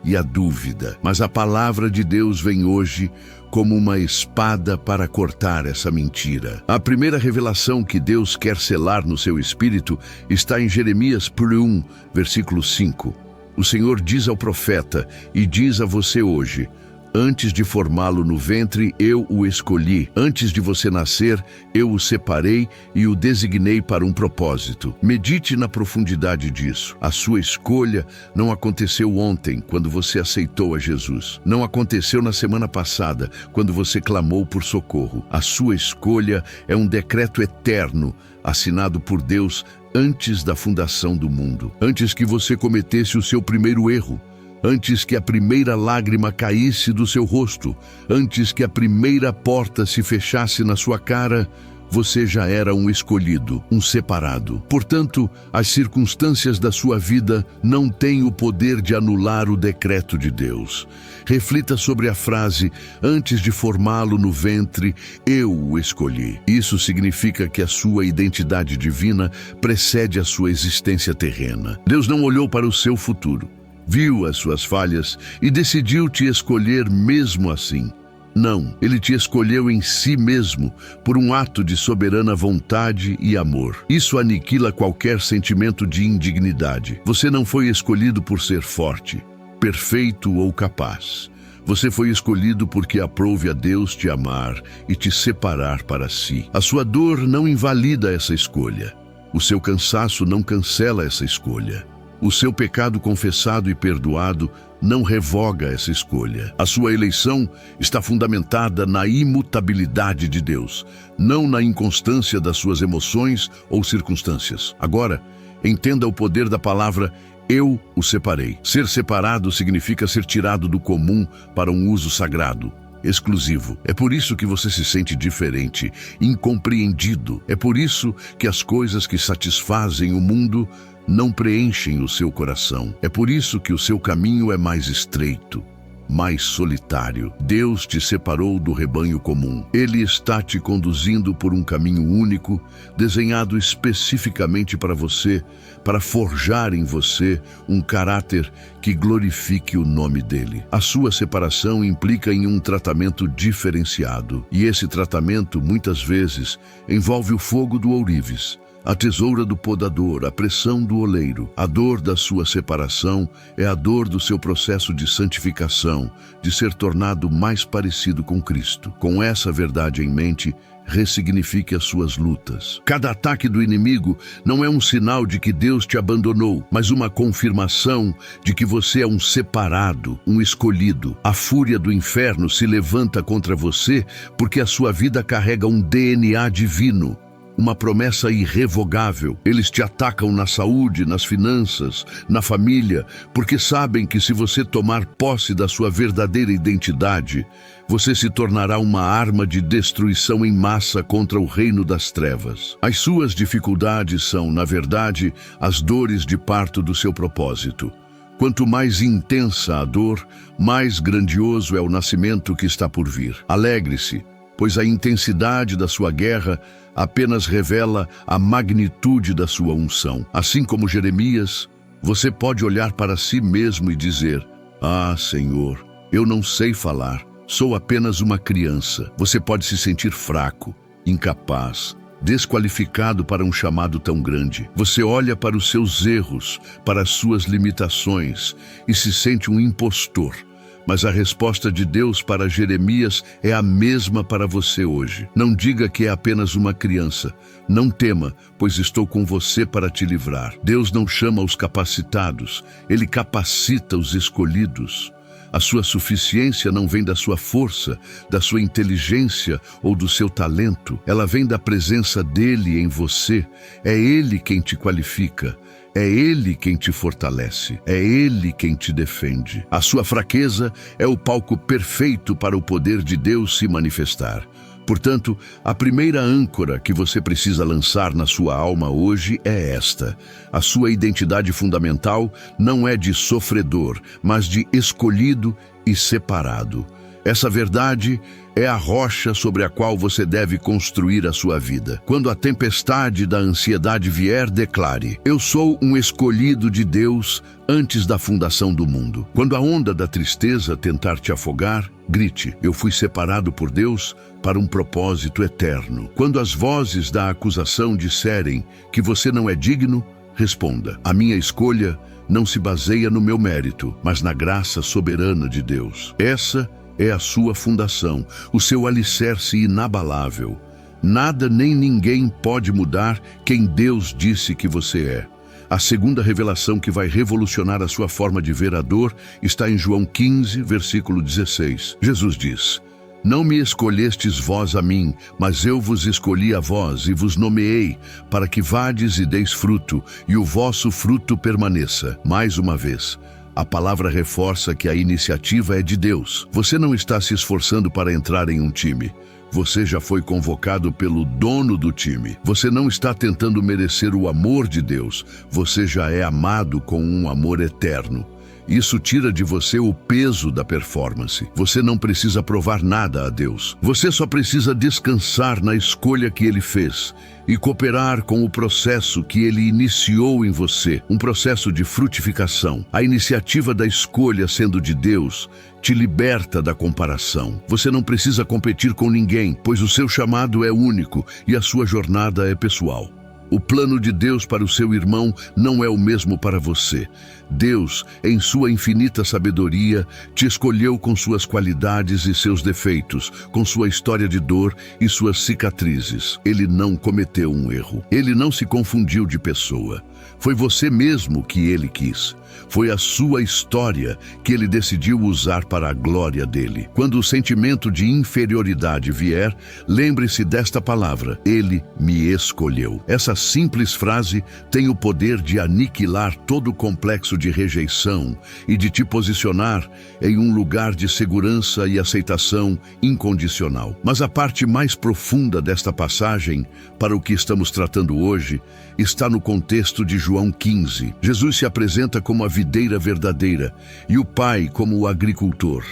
Speaker 1: e a dúvida. Mas a palavra de Deus vem hoje como uma espada para cortar essa mentira. A primeira revelação que Deus quer selar no seu espírito está em Jeremias 1, versículo 5. O Senhor diz ao profeta e diz a você hoje: antes de formá-lo no ventre, eu o escolhi. Antes de você nascer, eu o separei e o designei para um propósito. Medite na profundidade disso. A sua escolha não aconteceu ontem, quando você aceitou a Jesus. Não aconteceu na semana passada, quando você clamou por socorro. A sua escolha é um decreto eterno, assinado por Deus antes da fundação do mundo. Antes que você cometesse o seu primeiro erro, antes que a primeira lágrima caísse do seu rosto, antes que a primeira porta se fechasse na sua cara, você já era um escolhido, um separado. Portanto, as circunstâncias da sua vida não têm o poder de anular o decreto de Deus. Reflita sobre a frase: antes de formá-lo no ventre, eu o escolhi. Isso significa que a sua identidade divina precede a sua existência terrena. Deus não olhou para o seu futuro, viu as suas falhas e decidiu te escolher mesmo assim. Não, ele te escolheu em si mesmo, por um ato de soberana vontade e amor. Isso aniquila qualquer sentimento de indignidade. Você não foi escolhido por ser forte, perfeito ou capaz. Você foi escolhido porque aprouve a Deus te amar e te separar para si. A sua dor não invalida essa escolha. O seu cansaço não cancela essa escolha. O seu pecado confessado e perdoado não revoga essa escolha. A sua eleição está fundamentada na imutabilidade de Deus, não na inconstância das suas emoções ou circunstâncias. Agora, entenda o poder da palavra "eu o separei". Ser separado significa ser tirado do comum para um uso sagrado, exclusivo. É por isso que você se sente diferente, incompreendido. É por isso que as coisas que satisfazem o mundo não preenchem o seu coração. É por isso que o seu caminho é mais estreito, mais solitário. Deus te separou do rebanho comum. Ele está te conduzindo por um caminho único, desenhado especificamente para você, para forjar em você um caráter que glorifique o nome dele. A sua separação implica em um tratamento diferenciado, e esse tratamento, muitas vezes, envolve o fogo do ourives, a tesoura do podador, a pressão do oleiro. A dor da sua separação é a dor do seu processo de santificação, de ser tornado mais parecido com Cristo. Com essa verdade em mente, ressignifique as suas lutas. Cada ataque do inimigo não é um sinal de que Deus te abandonou, mas uma confirmação de que você é um separado, um escolhido. A fúria do inferno se levanta contra você porque a sua vida carrega um DNA divino, uma promessa irrevogável. Eles te atacam na saúde, nas finanças, na família, porque sabem que se você tomar posse da sua verdadeira identidade, você se tornará uma arma de destruição em massa contra o reino das trevas. As suas dificuldades são, na verdade, as dores de parto do seu propósito. Quanto mais intensa a dor, mais grandioso é o nascimento que está por vir. Alegre-se, pois a intensidade da sua guerra apenas revela a magnitude da sua unção. Assim como Jeremias, você pode olhar para si mesmo e dizer: "Ah, Senhor, eu não sei falar, sou apenas uma criança." Você pode se sentir fraco, incapaz, desqualificado para um chamado tão grande. Você olha para os seus erros, para as suas limitações e se sente um impostor. Mas a resposta de Deus para Jeremias é a mesma para você hoje. Não diga que é apenas uma criança. Não tema, pois estou com você para te livrar. Deus não chama os capacitados, Ele capacita os escolhidos. A sua suficiência não vem da sua força, da sua inteligência ou do seu talento. Ela vem da presença dEle em você. É Ele quem te qualifica. É Ele quem te fortalece, é Ele quem te defende. A sua fraqueza é o palco perfeito para o poder de Deus se manifestar. Portanto, a primeira âncora que você precisa lançar na sua alma hoje é esta: a sua identidade fundamental não é de sofredor, mas de escolhido e separado. Essa verdade é a rocha sobre a qual você deve construir a sua vida. Quando a tempestade da ansiedade vier, declare: "Eu sou um escolhido de Deus antes da fundação do mundo." Quando a onda da tristeza tentar te afogar, grite: "Eu fui separado por Deus para um propósito eterno." Quando as vozes da acusação disserem que você não é digno, responda: "A minha escolha não se baseia no meu mérito, mas na graça soberana de Deus." Essa é a sua fundação, o seu alicerce inabalável. Nada nem ninguém pode mudar quem Deus disse que você é. A segunda revelação que vai revolucionar a sua forma de ver a dor está em João 15, versículo 16. Jesus diz: "Não me escolhestes vós a mim, mas eu vos escolhi a vós e vos nomeei, para que vades e deis fruto, e o vosso fruto permaneça." Mais uma vez, a palavra reforça que a iniciativa é de Deus. Você não está se esforçando para entrar em um time. Você já foi convocado pelo dono do time. Você não está tentando merecer o amor de Deus. Você já é amado com um amor eterno. Isso tira de você o peso da performance. Você não precisa provar nada a Deus. Você só precisa descansar na escolha que Ele fez e cooperar com o processo que Ele iniciou em você, um processo de frutificação. A iniciativa da escolha sendo de Deus te liberta da comparação. Você não precisa competir com ninguém, pois o seu chamado é único e a sua jornada é pessoal. O plano de Deus para o seu irmão não é o mesmo para você. Deus, em sua infinita sabedoria, te escolheu com suas qualidades e seus defeitos, com sua história de dor e suas cicatrizes. Ele não cometeu um erro. Ele não se confundiu de pessoa. Foi você mesmo que ele quis. Foi a sua história que ele decidiu usar para a glória dele. Quando o sentimento de inferioridade vier, lembre-se desta palavra: ele me escolheu. Essa simples frase tem o poder de aniquilar todo o complexo de rejeição e de te posicionar em um lugar de segurança e aceitação incondicional. Mas a parte mais profunda desta passagem, para o que estamos tratando hoje, está no contexto de João 15. Jesus se apresenta como a videira verdadeira e o Pai como o agricultor.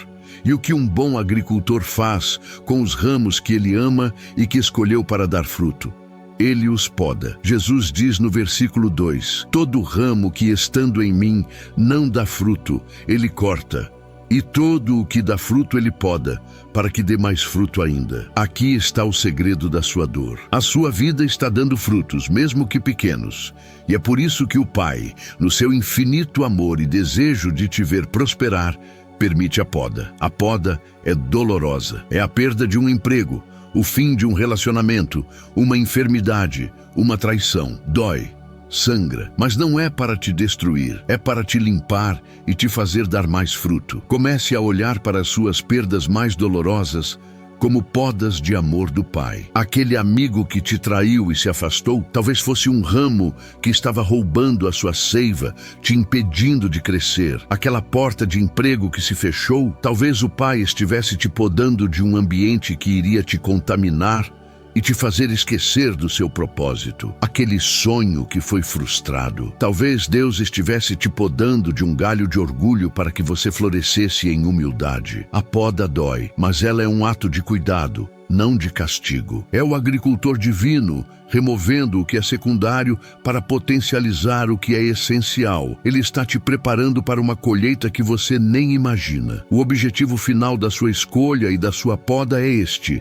Speaker 1: E o que um bom agricultor faz com os ramos que ele ama e que escolheu para dar fruto? Ele os poda. Jesus diz no versículo 2: todo ramo que estando em mim não dá fruto, ele corta. E todo o que dá fruto ele poda, para que dê mais fruto ainda. Aqui está o segredo da sua dor. A sua vida está dando frutos, mesmo que pequenos. E é por isso que o Pai, no seu infinito amor e desejo de te ver prosperar, permite a poda. A poda é dolorosa. É a perda de um emprego, o fim de um relacionamento, uma enfermidade, uma traição. Dói. Sangra, mas não é para te destruir, é para te limpar e te fazer dar mais fruto. Comece a olhar para as suas perdas mais dolorosas como podas de amor do Pai. Aquele amigo que te traiu e se afastou, talvez fosse um ramo que estava roubando a sua seiva, te impedindo de crescer. Aquela porta de emprego que se fechou, talvez o Pai estivesse te podando de um ambiente que iria te contaminar e te fazer esquecer do seu propósito. Aquele sonho que foi frustrado. Talvez Deus estivesse te podando de um galho de orgulho para que você florescesse em humildade. A poda dói, mas ela é um ato de cuidado, não de castigo. É o agricultor divino removendo o que é secundário para potencializar o que é essencial. Ele está te preparando para uma colheita que você nem imagina. O objetivo final da sua escolha e da sua poda é este: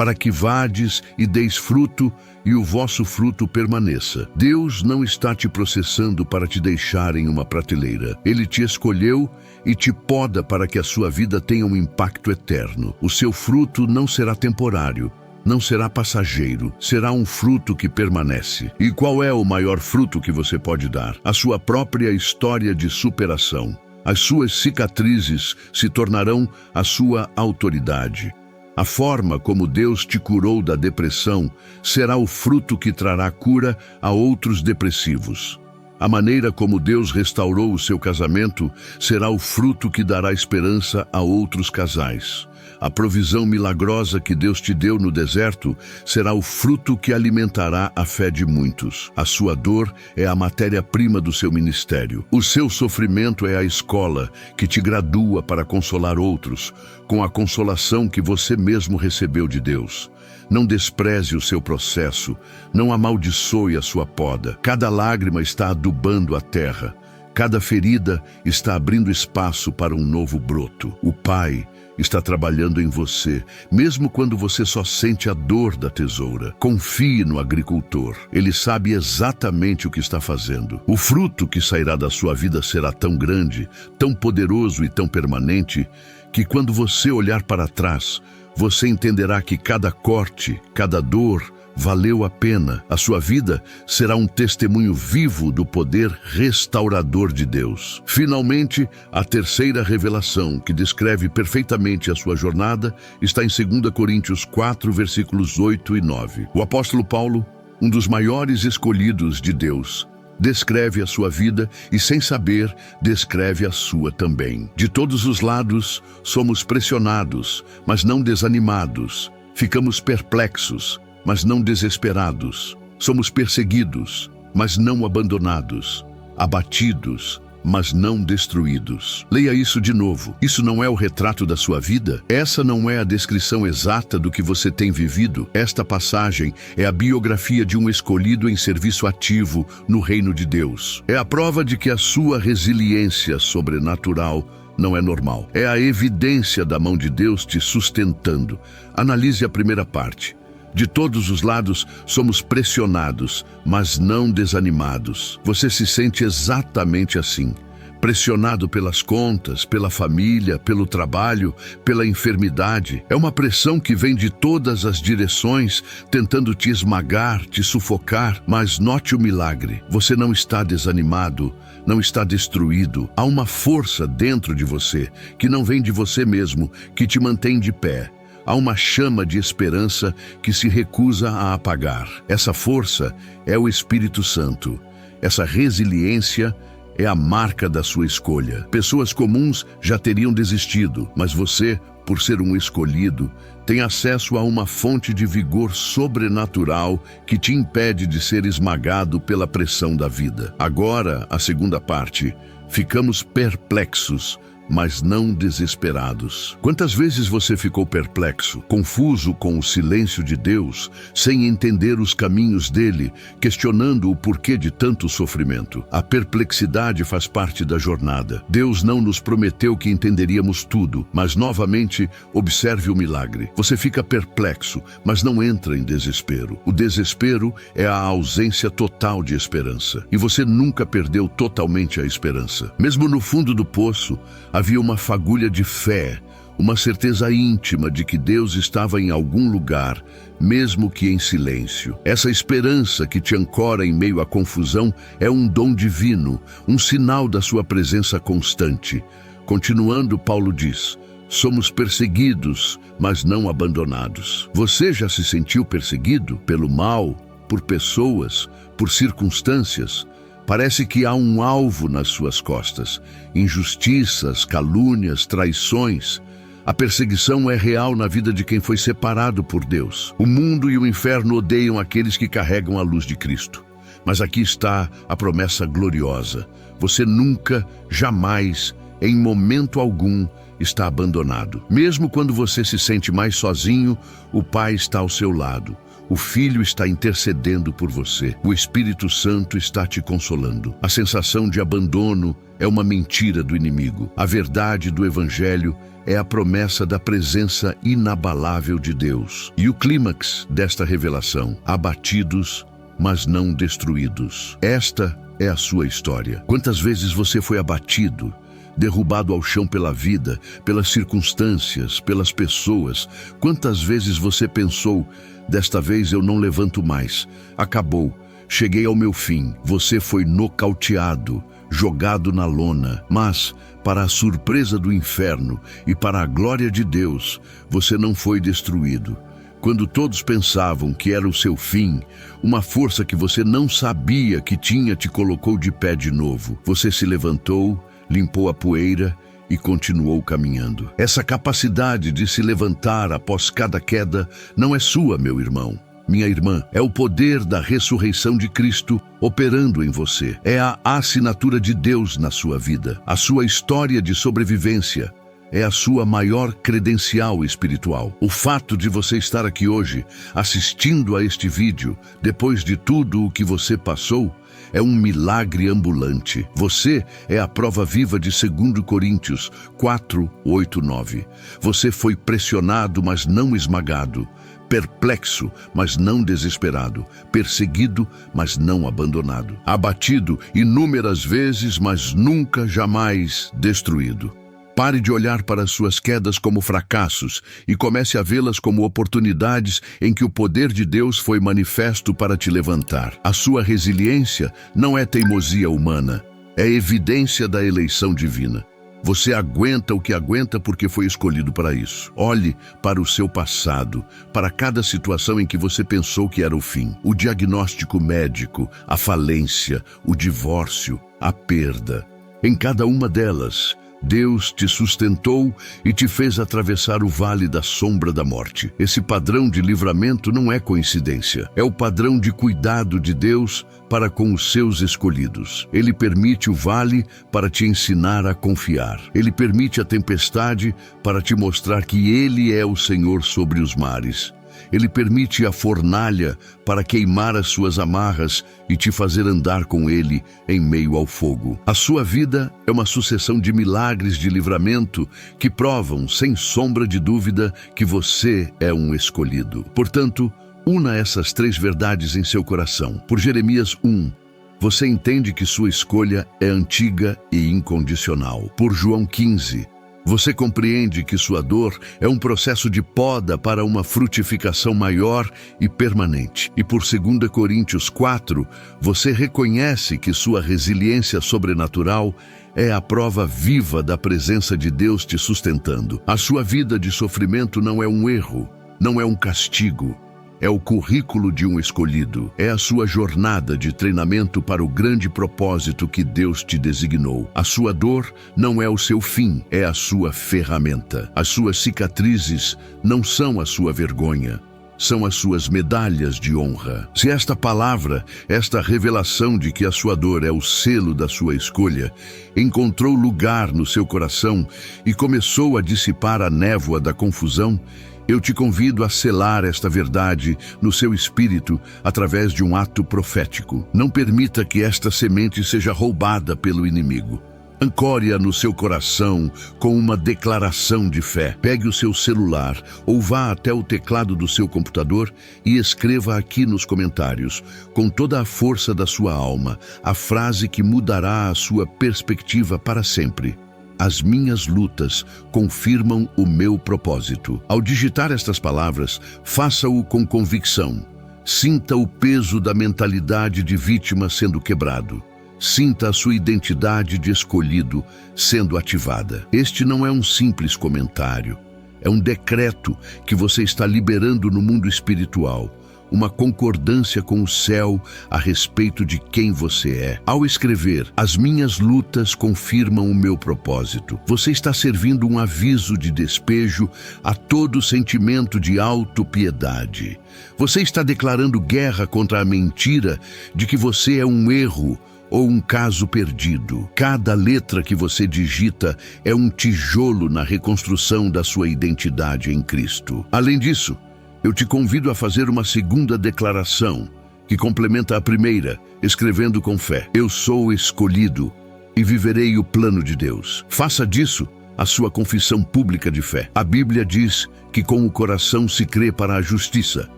Speaker 1: para que vades e deis fruto e o vosso fruto permaneça. Deus não está te processando para te deixar em uma prateleira. Ele te escolheu e te poda para que a sua vida tenha um impacto eterno. O seu fruto não será temporário, não será passageiro, será um fruto que permanece. E qual é o maior fruto que você pode dar? A sua própria história de superação. As suas cicatrizes se tornarão a sua autoridade. A forma como Deus te curou da depressão será o fruto que trará cura a outros depressivos. A maneira como Deus restaurou o seu casamento será o fruto que dará esperança a outros casais. A provisão milagrosa que Deus te deu no deserto será o fruto que alimentará a fé de muitos. A sua dor é a matéria-prima do seu ministério. O seu sofrimento é a escola que te gradua para consolar outros, com a consolação que você mesmo recebeu de Deus. Não despreze o seu processo, não amaldiçoe a sua poda. Cada lágrima está adubando a terra. Cada ferida está abrindo espaço para um novo broto. O Pai está trabalhando em você, mesmo quando você só sente a dor da tesoura. Confie no agricultor. Ele sabe exatamente o que está fazendo. O fruto que sairá da sua vida será tão grande, tão poderoso e tão permanente, que quando você olhar para trás, você entenderá que cada corte, cada dor, valeu a pena. A sua vida será um testemunho vivo do poder restaurador de Deus. Finalmente, a terceira revelação, que descreve perfeitamente a sua jornada, está em 2 Coríntios 4, versículos 8 e 9. O apóstolo Paulo, um dos maiores escolhidos de Deus, descreve a sua vida e, sem saber, descreve a sua também. De todos os lados, somos pressionados, mas não desanimados. Ficamos perplexos, mas não desesperados. Somos perseguidos, mas não abandonados. Abatidos, mas não destruídos. Leia isso de novo. Isso não é o retrato da sua vida? Essa não é a descrição exata do que você tem vivido? Esta passagem é a biografia de um escolhido em serviço ativo no reino de Deus. É a prova de que a sua resiliência sobrenatural não é normal. É a evidência da mão de Deus te sustentando. Analise a primeira parte. De todos os lados, somos pressionados, mas não desanimados. Você se sente exatamente assim. Pressionado pelas contas, pela família, pelo trabalho, pela enfermidade. É uma pressão que vem de todas as direções, tentando te esmagar, te sufocar. Mas note o milagre. Você não está desanimado, não está destruído. Há uma força dentro de você, que não vem de você mesmo, que te mantém de pé. Há uma chama de esperança que se recusa a apagar. Essa força é o Espírito Santo. Essa resiliência é a marca da sua escolha. Pessoas comuns já teriam desistido, mas você, por ser um escolhido, tem acesso a uma fonte de vigor sobrenatural que te impede de ser esmagado pela pressão da vida. Agora, a segunda parte. Ficamos perplexos, mas não desesperados. Quantas vezes você ficou perplexo, confuso com o silêncio de Deus, sem entender os caminhos dele, questionando o porquê de tanto sofrimento? A perplexidade faz parte da jornada. Deus não nos prometeu que entenderíamos tudo, mas novamente, observe o milagre. Você fica perplexo, mas não entra em desespero. O desespero é a ausência total de esperança. E você nunca perdeu totalmente a esperança. Mesmo no fundo do poço, havia uma fagulha de fé, uma certeza íntima de que Deus estava em algum lugar, mesmo que em silêncio. Essa esperança que te ancora em meio à confusão é um dom divino, um sinal da sua presença constante. Continuando, Paulo diz: somos perseguidos, mas não abandonados. Você já se sentiu perseguido pelo mal, por pessoas, por circunstâncias? Parece que há um alvo nas suas costas. Injustiças, calúnias, traições. A perseguição é real na vida de quem foi separado por Deus. O mundo e o inferno odeiam aqueles que carregam a luz de Cristo. Mas aqui está a promessa gloriosa. Você nunca, jamais, em momento algum, está abandonado. Mesmo quando você se sente mais sozinho, o Pai está ao seu lado. O Filho está intercedendo por você. O Espírito Santo está te consolando. A sensação de abandono é uma mentira do inimigo. A verdade do Evangelho é a promessa da presença inabalável de Deus. E o clímax desta revelação: abatidos, mas não destruídos. Esta é a sua história. Quantas vezes você foi abatido, derrubado ao chão pela vida, pelas circunstâncias, pelas pessoas? Quantas vezes você pensou: desta vez eu não levanto mais, acabou, cheguei ao meu fim? Você foi nocauteado, jogado na lona, mas, para a surpresa do inferno e para a glória de Deus, você não foi destruído. Quando todos pensavam que era o seu fim, uma força que você não sabia que tinha te colocou de pé de novo. Você se levantou, limpou a poeira e continuou caminhando. Essa capacidade de se levantar após cada queda não é sua, meu irmão, minha irmã. É o poder da ressurreição de Cristo operando em você. É a assinatura de Deus na sua vida. A sua história de sobrevivência é a sua maior credencial espiritual. O fato de você estar aqui hoje, assistindo a este vídeo, depois de tudo o que você passou, é um milagre ambulante. Você é a prova viva de 2 Coríntios 4, 8, 9. Você foi pressionado, mas não esmagado. Perplexo, mas não desesperado. Perseguido, mas não abandonado. Abatido inúmeras vezes, mas nunca, jamais destruído. Pare de olhar para as suas quedas como fracassos e comece a vê-las como oportunidades em que o poder de Deus foi manifesto para te levantar. A sua resiliência não é teimosia humana, é evidência da eleição divina. Você aguenta o que aguenta porque foi escolhido para isso. Olhe para o seu passado, para cada situação em que você pensou que era o fim. O diagnóstico médico, a falência, o divórcio, a perda. Em cada uma delas, Deus te sustentou e te fez atravessar o vale da sombra da morte. Esse padrão de livramento não é coincidência. É o padrão de cuidado de Deus para com os seus escolhidos. Ele permite o vale para te ensinar a confiar. Ele permite a tempestade para te mostrar que Ele é o Senhor sobre os mares. Ele permite a fornalha para queimar as suas amarras e te fazer andar com Ele em meio ao fogo. A sua vida é uma sucessão de milagres de livramento que provam, sem sombra de dúvida, que você é um escolhido. Portanto, Una essas 3 verdades em seu coração. Por Jeremias 1, você entende que sua escolha é antiga e incondicional. Por João 15, você compreende que sua dor é um processo de poda para uma frutificação maior e permanente. E por 2 Coríntios 4, você reconhece que sua resiliência sobrenatural é a prova viva da presença de Deus te sustentando. A sua vida de sofrimento não é um erro, não é um castigo. É o currículo de um escolhido. É a sua jornada de treinamento para o grande propósito que Deus te designou. A sua dor não é o seu fim, é a sua ferramenta. As suas cicatrizes não são a sua vergonha, são as suas medalhas de honra. Se esta palavra, esta revelação de que a sua dor é o selo da sua escolha, encontrou lugar no seu coração e começou a dissipar a névoa da confusão, eu te convido a selar esta verdade no seu espírito através de um ato profético. Não permita que esta semente seja roubada pelo inimigo. Ancore-a no seu coração com uma declaração de fé. Pegue o seu celular ou vá até o teclado do seu computador e escreva aqui nos comentários, com toda a força da sua alma, a frase que mudará a sua perspectiva para sempre. As minhas lutas confirmam o meu propósito. Ao digitar estas palavras, faça-o com convicção. Sinta o peso da mentalidade de vítima sendo quebrado. Sinta a sua identidade de escolhido sendo ativada. Este não é um simples comentário. É um decreto que você está liberando no mundo espiritual. Uma concordância com o céu a respeito de quem você é. Ao escrever, as minhas lutas confirmam o meu propósito. Você está servindo um aviso de despejo a todo sentimento de autopiedade. Você está declarando guerra contra a mentira de que você é um erro ou um caso perdido. Cada letra que você digita é um tijolo na reconstrução da sua identidade em Cristo. Além disso, eu te convido a fazer uma segunda declaração, que complementa a primeira, escrevendo com fé. Eu sou escolhido e viverei o plano de Deus. Faça disso a sua confissão pública de fé. A Bíblia diz que com o coração se crê para a justiça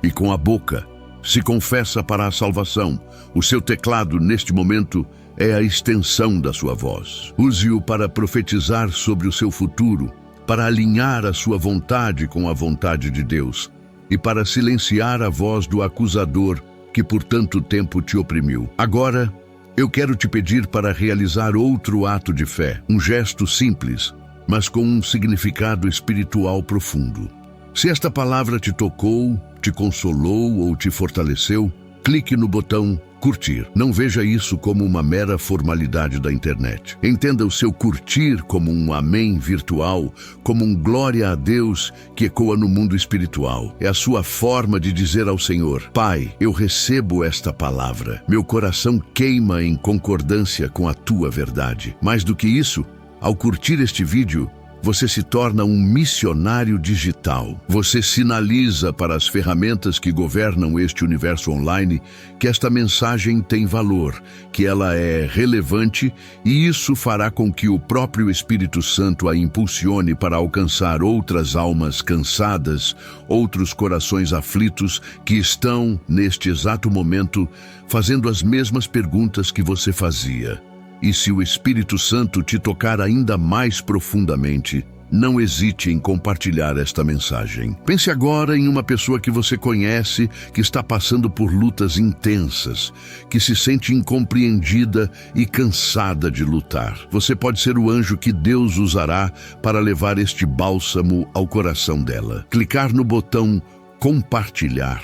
Speaker 1: e com a boca se confessa para a salvação. O seu teclado, neste momento, é a extensão da sua voz. Use-o para profetizar sobre o seu futuro, para alinhar a sua vontade com a vontade de Deus e para silenciar a voz do acusador que por tanto tempo te oprimiu. Agora, eu quero te pedir para realizar outro ato de fé, um gesto simples, mas com um significado espiritual profundo. Se esta palavra te tocou, te consolou ou te fortaleceu, clique no botão curtir. Não veja isso como uma mera formalidade da internet. Entenda o seu curtir como um amém virtual, como um glória a Deus que ecoa no mundo espiritual. É a sua forma de dizer ao Senhor: Pai, eu recebo esta palavra. Meu coração queima em concordância com a tua verdade. Mais do que isso, ao curtir este vídeo, você se torna um missionário digital. Você sinaliza para as ferramentas que governam este universo online que esta mensagem tem valor, que ela é relevante, e isso fará com que o próprio Espírito Santo a impulsione para alcançar outras almas cansadas, outros corações aflitos que estão, neste exato momento, fazendo as mesmas perguntas que você fazia. E se o Espírito Santo te tocar ainda mais profundamente, não hesite em compartilhar esta mensagem. Pense agora em uma pessoa que você conhece, que está passando por lutas intensas, que se sente incompreendida e cansada de lutar. Você pode ser o anjo que Deus usará para levar este bálsamo ao coração dela. Clicar no botão compartilhar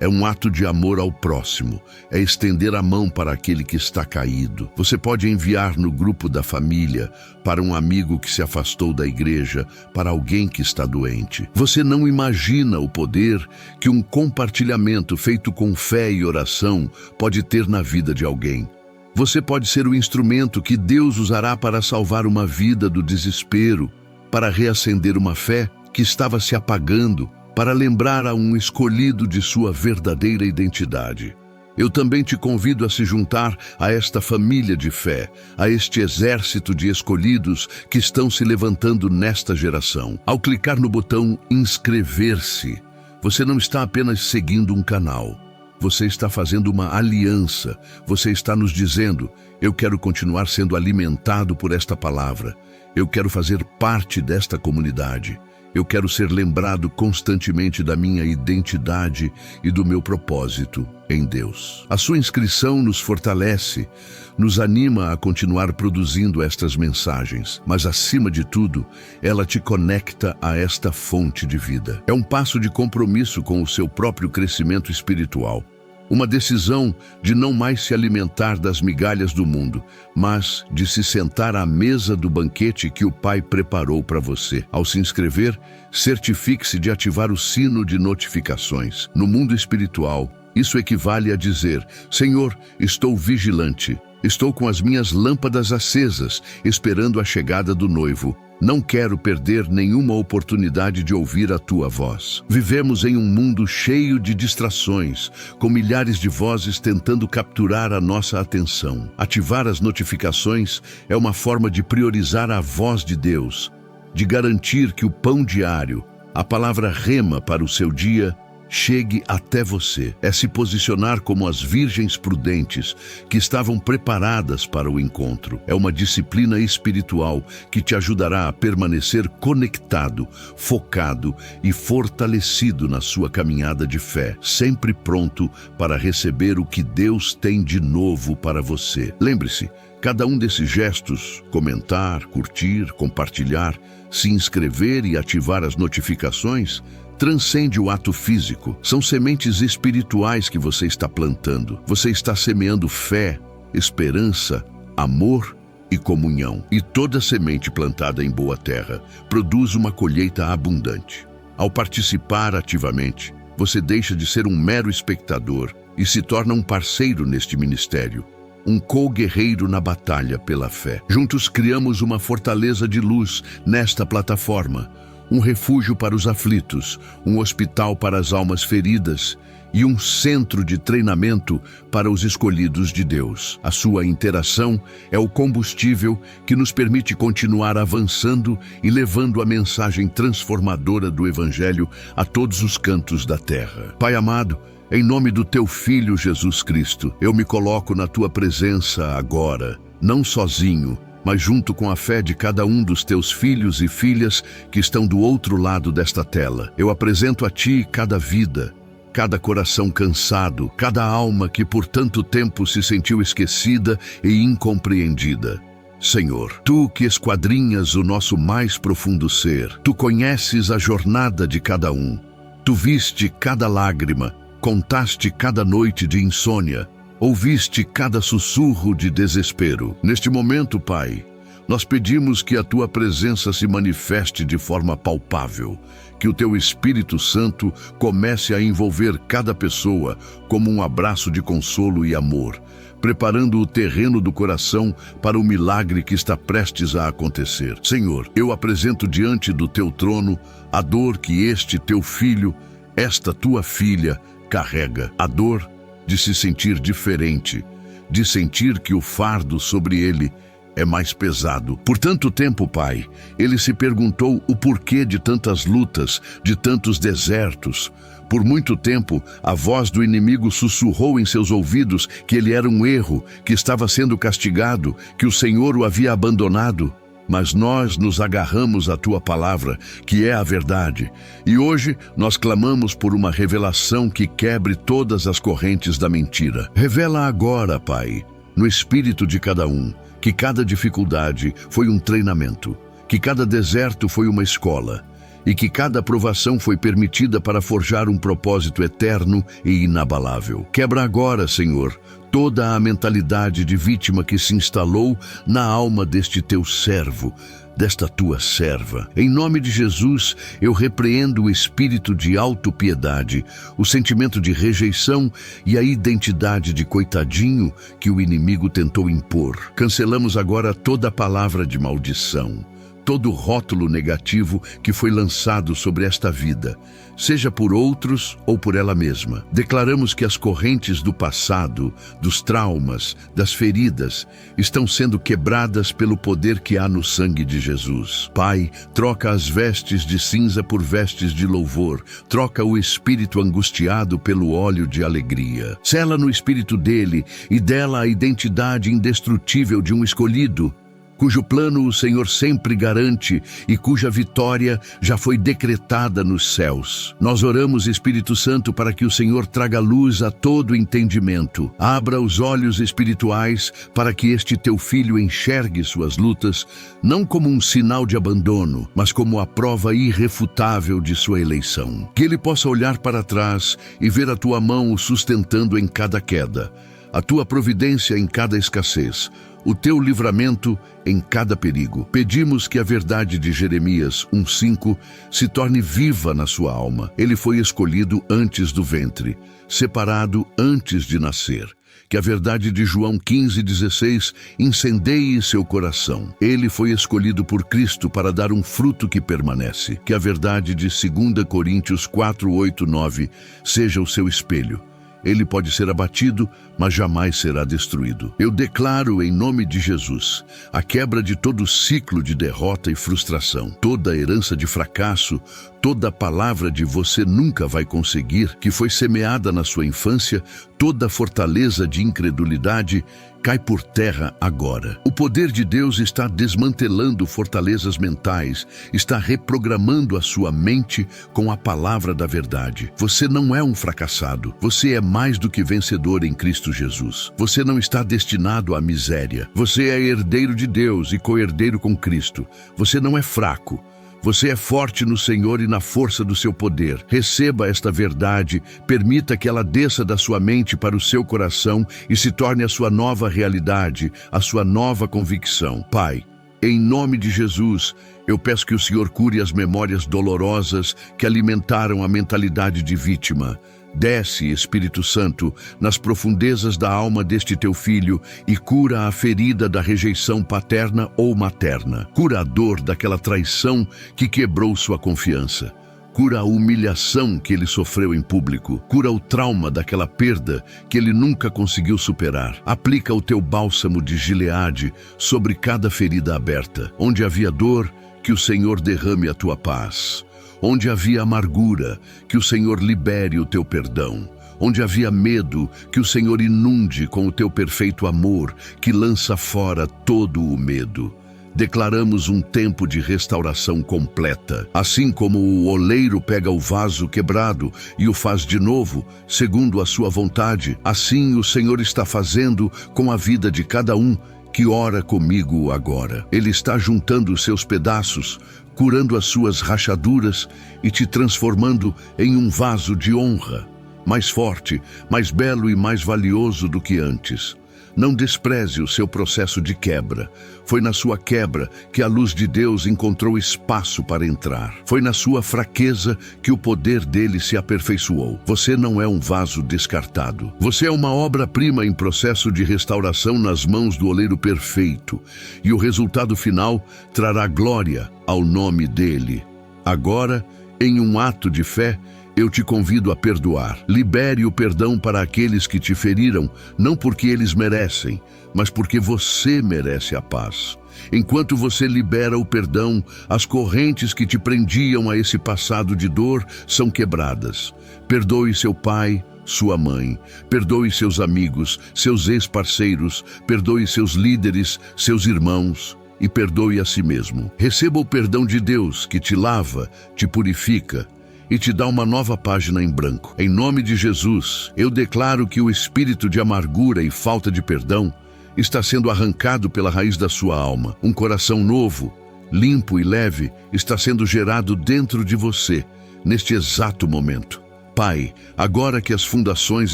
Speaker 1: é um ato de amor ao próximo, é estender a mão para aquele que está caído. Você pode enviar no grupo da família, para um amigo que se afastou da igreja, para alguém que está doente. Você não imagina o poder que um compartilhamento feito com fé e oração pode ter na vida de alguém. Você pode ser o instrumento que Deus usará para salvar uma vida do desespero, para reacender uma fé que estava se apagando, para lembrar a um escolhido de sua verdadeira identidade. Eu também te convido a se juntar a esta família de fé, a este exército de escolhidos que estão se levantando nesta geração. Ao clicar no botão inscrever-se, Você não está apenas seguindo um canal. Você está fazendo uma aliança. Você está nos dizendo: eu quero continuar sendo alimentado por esta palavra. Eu quero fazer parte desta comunidade. Eu quero ser lembrado constantemente da minha identidade e do meu propósito em Deus. A sua inscrição nos fortalece, nos anima a continuar produzindo estas mensagens, mas acima de tudo, ela te conecta a esta fonte de vida. É um passo de compromisso com o seu próprio crescimento espiritual. Uma decisão de não mais se alimentar das migalhas do mundo, mas de se sentar à mesa do banquete que o Pai preparou para você. Ao se inscrever, certifique-se de ativar o sino de notificações. No mundo espiritual, isso equivale a dizer: Senhor, estou vigilante. Estou com as minhas lâmpadas acesas, esperando a chegada do noivo. Não quero perder nenhuma oportunidade de ouvir a tua voz. Vivemos em um mundo cheio de distrações, com milhares de vozes tentando capturar a nossa atenção. Ativar as notificações é uma forma de priorizar a voz de Deus, de garantir que o pão diário, a palavra rema para o seu dia, chegue até você. É se posicionar como as virgens prudentes que estavam preparadas para o encontro. É uma disciplina espiritual que te ajudará a permanecer conectado, focado e fortalecido na sua caminhada de fé, sempre pronto para receber o que Deus tem de novo para você. Lembre-se, cada um desses gestos, comentar, curtir, compartilhar, se inscrever e ativar as notificações, transcende o ato físico. São sementes espirituais que você está plantando. Você está semeando fé, esperança, amor e comunhão. E toda semente plantada em boa terra produz uma colheita abundante. Ao participar ativamente, você deixa de ser um mero espectador e se torna um parceiro neste ministério, um co-guerreiro na batalha pela fé. Juntos criamos uma fortaleza de luz nesta plataforma, um refúgio para os aflitos, um hospital para as almas feridas e um centro de treinamento para os escolhidos de Deus. A sua interação é o combustível que nos permite continuar avançando e levando a mensagem transformadora do Evangelho a todos os cantos da terra. Pai amado, em nome do teu Filho Jesus Cristo, eu me coloco na tua presença agora, não sozinho, mas junto com a fé de cada um dos teus filhos e filhas que estão do outro lado desta tela. Eu apresento a ti cada vida, cada coração cansado, cada alma que por tanto tempo se sentiu esquecida e incompreendida. Senhor, tu que esquadrinhas o nosso mais profundo ser, tu conheces a jornada de cada um, tu viste cada lágrima, contaste cada noite de insônia, ouviste cada sussurro de desespero. Neste momento, Pai, nós pedimos que a tua presença se manifeste de forma palpável, que o teu Espírito Santo comece a envolver cada pessoa como um abraço de consolo e amor, preparando o terreno do coração para o milagre que está prestes a acontecer. Senhor, eu apresento diante do teu trono a dor que este teu filho, esta tua filha, carrega. A dor de se sentir diferente, de sentir que o fardo sobre ele é mais pesado. Por tanto tempo, Pai, ele se perguntou o porquê de tantas lutas, de tantos desertos. Por muito tempo, a voz do inimigo sussurrou em seus ouvidos que ele era um erro, que estava sendo castigado, que o Senhor o havia abandonado. Mas nós nos agarramos à tua palavra, que é a verdade. E hoje nós clamamos por uma revelação que quebre todas as correntes da mentira. Revela agora, Pai, no espírito de cada um, que cada dificuldade foi um treinamento, que cada deserto foi uma escola, e que cada provação foi permitida para forjar um propósito eterno e inabalável. Quebra agora, Senhor, toda a mentalidade de vítima que se instalou na alma deste teu servo, desta tua serva. Em nome de Jesus, eu repreendo o espírito de autopiedade, o sentimento de rejeição e a identidade de coitadinho que o inimigo tentou impor. Cancelamos agora toda palavra de maldição, todo rótulo negativo que foi lançado sobre esta vida, seja por outros ou por ela mesma. Declaramos que as correntes do passado, dos traumas, das feridas, estão sendo quebradas pelo poder que há no sangue de Jesus. Pai, troca as vestes de cinza por vestes de louvor, troca o espírito angustiado pelo óleo de alegria. Sela no espírito dele e dela a identidade indestrutível de um escolhido, cujo plano o Senhor sempre garante e cuja vitória já foi decretada nos céus. Nós oramos, Espírito Santo, para que o Senhor traga luz a todo entendimento. Abra os olhos espirituais para que este teu filho enxergue suas lutas, não como um sinal de abandono, mas como a prova irrefutável de sua eleição. Que ele possa olhar para trás e ver a tua mão o sustentando em cada queda, a tua providência em cada escassez, o teu livramento em cada perigo. Pedimos que a verdade de Jeremias 1:5 se torne viva na sua alma. Ele foi escolhido antes do ventre, separado antes de nascer. Que a verdade de João 15:16 incendeie seu coração. Ele foi escolhido por Cristo para dar um fruto que permanece. Que a verdade de 2 Coríntios 4:8-9 seja o seu espelho. Ele pode ser abatido, mas jamais será destruído. Eu declaro em nome de Jesus a quebra de todo ciclo de derrota e frustração, toda herança de fracasso, toda palavra de você nunca vai conseguir, que foi semeada na sua infância, toda fortaleza de incredulidade, cai por terra agora. O poder de Deus está desmantelando fortalezas mentais, está reprogramando a sua mente com a palavra da verdade. Você não é um fracassado, você é mais do que vencedor em Cristo Jesus. Você não está destinado à miséria. Você é herdeiro de Deus e co-herdeiro com Cristo. Você não é fraco. Você é forte no Senhor e na força do seu poder. Receba esta verdade, permita que ela desça da sua mente para o seu coração e se torne a sua nova realidade, a sua nova convicção. Pai, em nome de Jesus, eu peço que o Senhor cure as memórias dolorosas que alimentaram a mentalidade de vítima. Desce, Espírito Santo, nas profundezas da alma deste teu filho e cura a ferida da rejeição paterna ou materna. Cura a dor daquela traição que quebrou sua confiança. Cura a humilhação que ele sofreu em público. Cura o trauma daquela perda que ele nunca conseguiu superar. Aplica o teu bálsamo de Gileade sobre cada ferida aberta. Onde havia dor, que o Senhor derrame a tua paz. Onde havia amargura, que o Senhor libere o teu perdão. Onde havia medo, que o Senhor inunde com o teu perfeito amor, que lança fora todo o medo. Declaramos um tempo de restauração completa. Assim como o oleiro pega o vaso quebrado e o faz de novo, segundo a sua vontade, assim o Senhor está fazendo com a vida de cada um que ora comigo agora. Ele está juntando os seus pedaços, curando as suas rachaduras e te transformando em um vaso de honra, mais forte, mais belo e mais valioso do que antes. Não despreze o seu processo de quebra. Foi na sua quebra que a luz de Deus encontrou espaço para entrar. Foi na sua fraqueza que o poder dele se aperfeiçoou. Você não é um vaso descartado. Você é uma obra-prima em processo de restauração nas mãos do oleiro perfeito. E o resultado final trará glória ao nome dele. Agora, em um ato de fé, eu te convido a perdoar. Libere o perdão para aqueles que te feriram, não porque eles merecem, mas porque você merece a paz. Enquanto você libera o perdão, as correntes que te prendiam a esse passado de dor são quebradas. Perdoe seu pai, sua mãe. Perdoe seus amigos, seus ex-parceiros. Perdoe seus líderes, seus irmãos. E perdoe a si mesmo. Receba o perdão de Deus, que te lava, te purifica e te dá uma nova página em branco. Em nome de Jesus, eu declaro que o espírito de amargura e falta de perdão está sendo arrancado pela raiz da sua alma. Um coração novo, limpo e leve está sendo gerado dentro de você, neste exato momento. Pai, agora que as fundações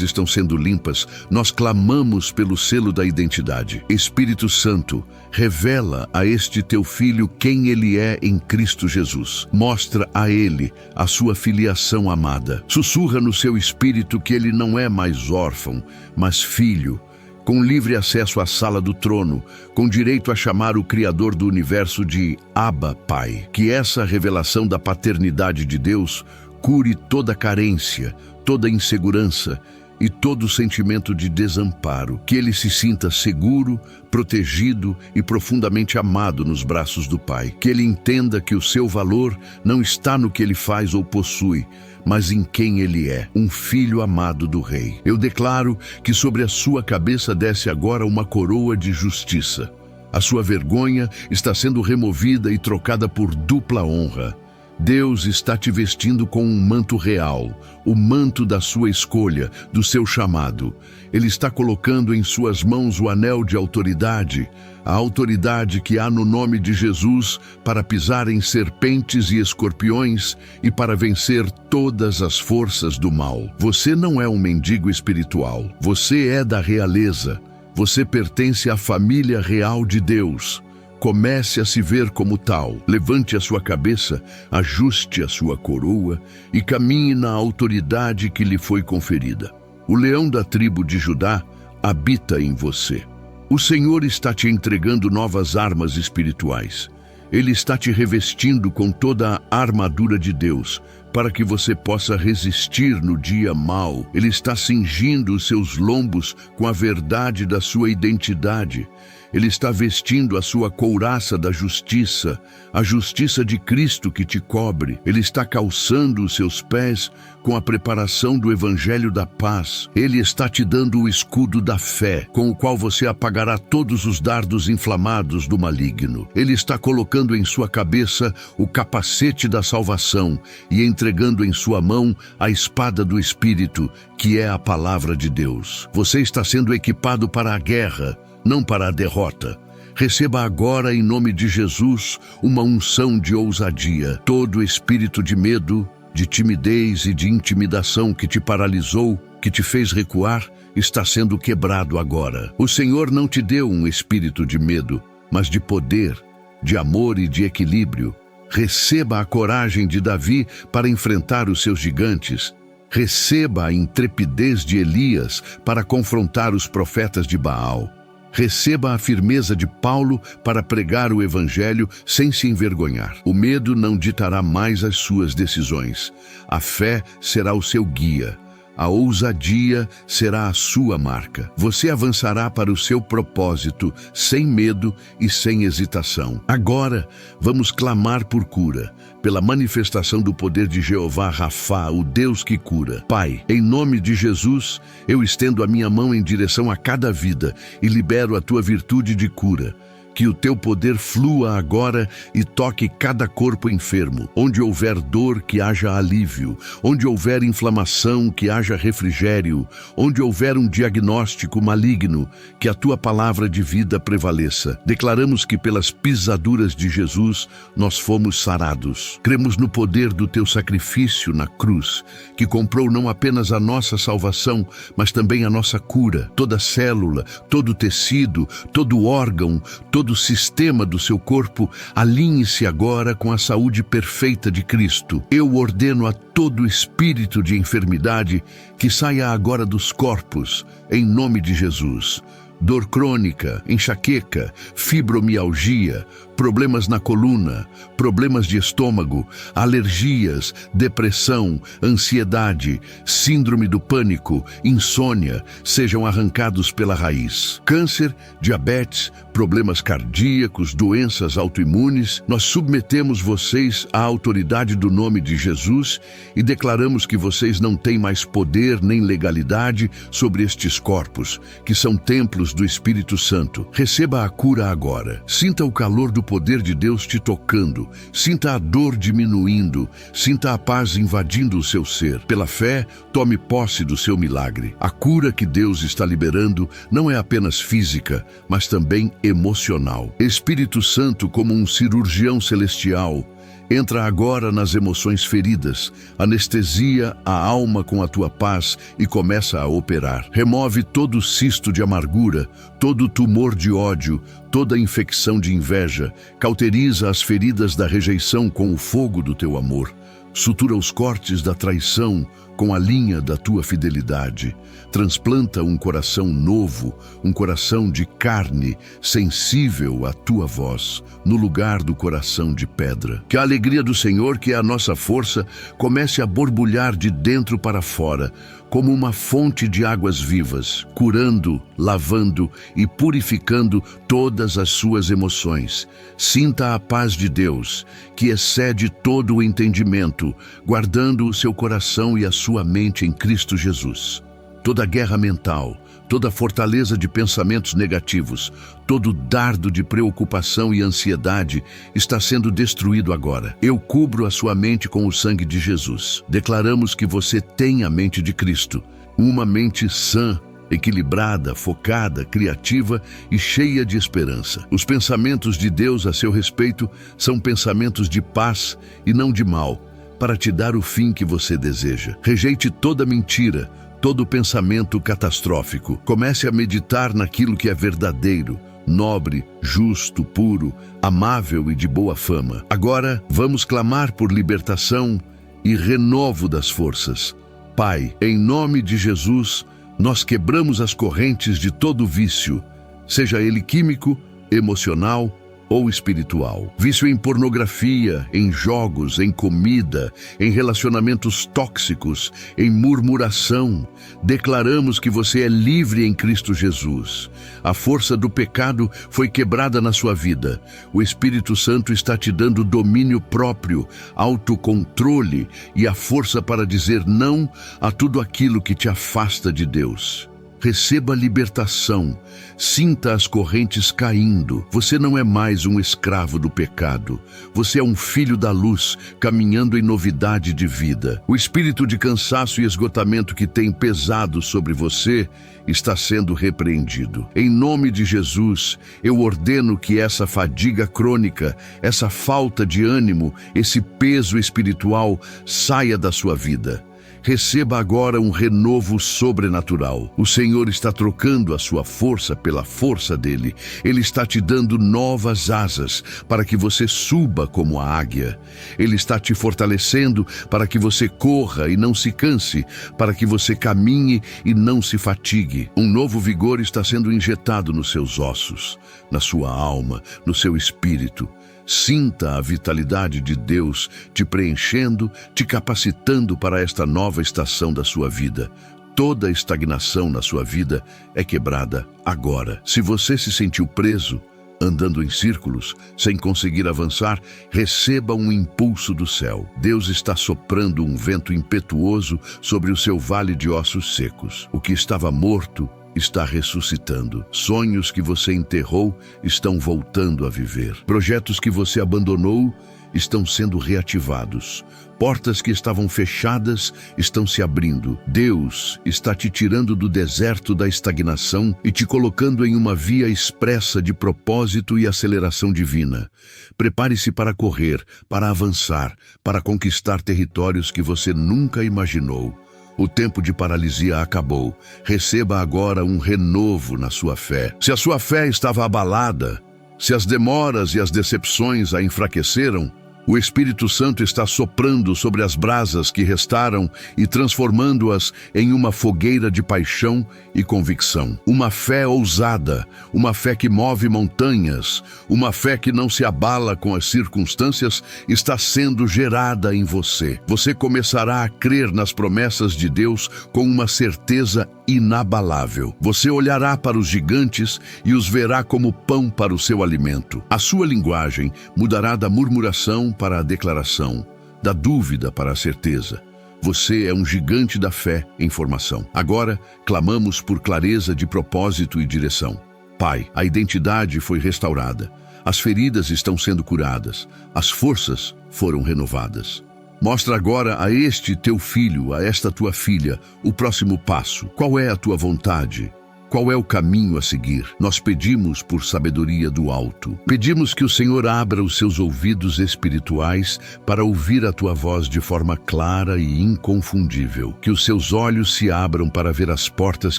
Speaker 1: estão sendo limpas, nós clamamos pelo selo da identidade. Espírito Santo, revela a este teu filho quem ele é em Cristo Jesus. Mostra a ele a sua filiação amada. Sussurra no seu espírito que ele não é mais órfão, mas filho, com livre acesso à sala do trono, com direito a chamar o Criador do universo de Abba, Pai. Que essa revelação da paternidade de Deus cure toda carência, toda insegurança e todo sentimento de desamparo. Que ele se sinta seguro, protegido e profundamente amado nos braços do Pai. Que ele entenda que o seu valor não está no que ele faz ou possui, mas em quem ele é, um filho amado do Rei. Eu declaro que sobre a sua cabeça desce agora uma coroa de justiça. A sua vergonha está sendo removida e trocada por dupla honra. Deus está te vestindo com um manto real, o manto da sua escolha, do seu chamado. Ele está colocando em suas mãos o anel de autoridade, a autoridade que há no nome de Jesus para pisar em serpentes e escorpiões e para vencer todas as forças do mal. Você não é um mendigo espiritual, você é da realeza. Você pertence à família real de Deus. Comece a se ver como tal. Levante a sua cabeça, ajuste a sua coroa e caminhe na autoridade que lhe foi conferida. O leão da tribo de Judá habita em você. O Senhor está te entregando novas armas espirituais. Ele está te revestindo com toda a armadura de Deus, para que você possa resistir no dia mau. Ele está cingindo os seus lombos com a verdade da sua identidade. Ele está vestindo a sua couraça da justiça, a justiça de Cristo que te cobre. Ele está calçando os seus pés com a preparação do Evangelho da paz. Ele está te dando o escudo da fé, com o qual você apagará todos os dardos inflamados do maligno. Ele está colocando em sua cabeça o capacete da salvação e entregando em sua mão a espada do Espírito, que é a palavra de Deus. Você está sendo equipado para a guerra, não para a derrota. Receba agora, em nome de Jesus, uma unção de ousadia. Todo espírito de medo, de timidez e de intimidação que te paralisou, que te fez recuar, está sendo quebrado agora. O Senhor não te deu um espírito de medo, mas de poder, de amor e de equilíbrio. Receba a coragem de Davi para enfrentar os seus gigantes. Receba a intrepidez de Elias para confrontar os profetas de Baal. Receba a firmeza de Paulo para pregar o Evangelho sem se envergonhar. O medo não ditará mais as suas decisões. A fé será o seu guia. A ousadia será a sua marca. Você avançará para o seu propósito, sem medo e sem hesitação. Agora, vamos clamar por cura, pela manifestação do poder de Jeová Rafá, o Deus que cura. Pai, em nome de Jesus, eu estendo a minha mão em direção a cada vida e libero a tua virtude de cura. Que o teu poder flua agora e toque cada corpo enfermo. Onde houver dor, que haja alívio. Onde houver inflamação, que haja refrigério. Onde houver um diagnóstico maligno, que a tua palavra de vida prevaleça. Declaramos que pelas pisaduras de Jesus nós fomos sarados. Cremos no poder do teu sacrifício na cruz, que comprou não apenas a nossa salvação, mas também a nossa cura. Toda célula, todo tecido, todo órgão, todo o sistema do seu corpo, alinhe-se agora com a saúde perfeita de Cristo. Eu ordeno a todo espírito de enfermidade que saia agora dos corpos, em nome de Jesus. Dor crônica, enxaqueca, fibromialgia, problemas na coluna, problemas de estômago, alergias, depressão, ansiedade, síndrome do pânico, insônia, sejam arrancados pela raiz. Câncer, diabetes, problemas cardíacos, doenças autoimunes, nós submetemos vocês à autoridade do nome de Jesus e declaramos que vocês não têm mais poder nem legalidade sobre estes corpos, que são templos do Espírito Santo. Receba a cura agora. Sinta o calor do poder de Deus te tocando. Sinta a dor diminuindo. Sinta a paz invadindo o seu ser. Pela fé, tome posse do seu milagre. A cura que Deus está liberando não é apenas física, mas também emocional. Espírito Santo, como um cirurgião celestial, entra agora nas emoções feridas, anestesia a alma com a tua paz e começa a operar. Remove todo cisto de amargura, todo tumor de ódio, toda infecção de inveja. Cauteriza as feridas da rejeição com o fogo do teu amor. Sutura os cortes da traição com a linha da tua fidelidade. Transplanta um coração novo, um coração de carne, sensível à tua voz, no lugar do coração de pedra. Que a alegria do Senhor, que é a nossa força, comece a borbulhar de dentro para fora, como uma fonte de águas vivas, curando, lavando e purificando todas as suas emoções. Sinta a paz de Deus, que excede todo o entendimento, guardando o seu coração e a sua mente em Cristo Jesus. Toda guerra mental, toda fortaleza de pensamentos negativos, todo dardo de preocupação e ansiedade está sendo destruído agora. Eu cubro a sua mente com o sangue de Jesus. Declaramos que você tem a mente de Cristo, uma mente sã, equilibrada, focada, criativa e cheia de esperança. Os pensamentos de Deus a seu respeito são pensamentos de paz e não de mal, para te dar o fim que você deseja. Rejeite toda mentira, todo pensamento catastrófico. Comece a meditar naquilo que é verdadeiro, nobre, justo, puro, amável e de boa fama. Agora, vamos clamar por libertação e renovo das forças. Pai, em nome de Jesus, nós quebramos as correntes de todo vício, seja ele químico, emocional ou espiritual. Vício em pornografia, em jogos, em comida, em relacionamentos tóxicos, em murmuração. Declaramos que você é livre em Cristo Jesus. A força do pecado foi quebrada na sua vida. O Espírito Santo está te dando domínio próprio, autocontrole e a força para dizer não a tudo aquilo que te afasta de Deus. Receba libertação, sinta as correntes caindo. Você não é mais um escravo do pecado. Você é um filho da luz, caminhando em novidade de vida. O espírito de cansaço e esgotamento que tem pesado sobre você está sendo repreendido. Em nome de Jesus, eu ordeno que essa fadiga crônica, essa falta de ânimo, esse peso espiritual saia da sua vida. Receba agora um renovo sobrenatural. O Senhor está trocando a sua força pela força dele. Ele está te dando novas asas para que você suba como a águia. Ele está te fortalecendo para que você corra e não se canse, para que você caminhe e não se fatigue. Um novo vigor está sendo injetado nos seus ossos, na sua alma, no seu espírito. Sinta a vitalidade de Deus te preenchendo, te capacitando para esta nova estação da sua vida. Toda estagnação na sua vida é quebrada agora. Se você se sentiu preso, andando em círculos, sem conseguir avançar, receba um impulso do céu. Deus está soprando um vento impetuoso sobre o seu vale de ossos secos. O que estava morto está ressuscitando. Sonhos que você enterrou estão voltando a viver. Projetos que você abandonou estão sendo reativados. Portas que estavam fechadas estão se abrindo. Deus está te tirando do deserto da estagnação e te colocando em uma via expressa de propósito e aceleração divina. Prepare-se para correr, para avançar, para conquistar territórios que você nunca imaginou. O tempo de paralisia acabou. Receba agora um renovo na sua fé. Se a sua fé estava abalada, se as demoras e as decepções a enfraqueceram, o Espírito Santo está soprando sobre as brasas que restaram e transformando-as em uma fogueira de paixão e convicção. Uma fé ousada, uma fé que move montanhas, uma fé que não se abala com as circunstâncias, está sendo gerada em você. Você começará a crer nas promessas de Deus com uma certeza inabalável. Você olhará para os gigantes e os verá como pão para o seu alimento. A sua linguagem mudará da murmuração para a declaração, da dúvida para a certeza. Você é um gigante da fé em formação. Agora, clamamos por clareza de propósito e direção. Pai, a identidade foi restaurada. As feridas estão sendo curadas. As forças foram renovadas. Mostra agora a este teu filho, a esta tua filha, o próximo passo. Qual é a tua vontade? Qual é o caminho a seguir? Nós pedimos por sabedoria do alto. Pedimos que o Senhor abra os seus ouvidos espirituais para ouvir a tua voz de forma clara e inconfundível. Que os seus olhos se abram para ver as portas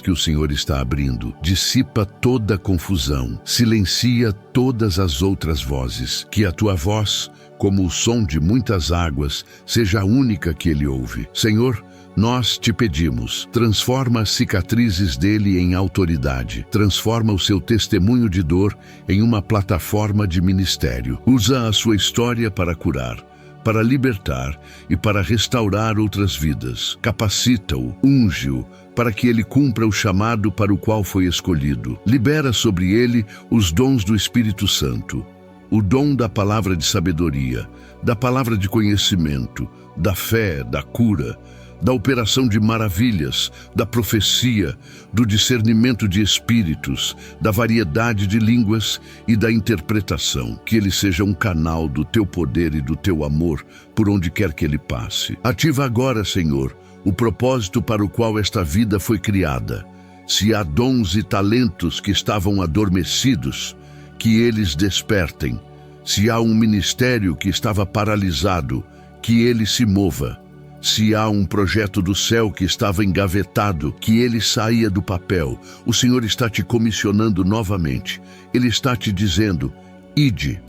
Speaker 1: que o Senhor está abrindo. Dissipa toda a confusão. Silencia todas as outras vozes. Que a tua voz, como o som de muitas águas, seja a única que ele ouve. Senhor, nós te pedimos, transforma as cicatrizes dele em autoridade. Transforma o seu testemunho de dor em uma plataforma de ministério. Usa a sua história para curar, para libertar e para restaurar outras vidas. Capacita-o, unge-o, para que ele cumpra o chamado para o qual foi escolhido. Libera sobre ele os dons do Espírito Santo. O dom da palavra de sabedoria, da palavra de conhecimento, da fé, da cura, da operação de maravilhas, da profecia, do discernimento de espíritos, da variedade de línguas e da interpretação. Que ele seja um canal do teu poder e do teu amor por onde quer que ele passe. Ativa agora, Senhor, o propósito para o qual esta vida foi criada. Se há dons e talentos que estavam adormecidos, que eles despertem. Se há um ministério que estava paralisado, que ele se mova. Se há um projeto do céu que estava engavetado, que ele saia do papel. O Senhor está te comissionando novamente. Ele está te dizendo, ide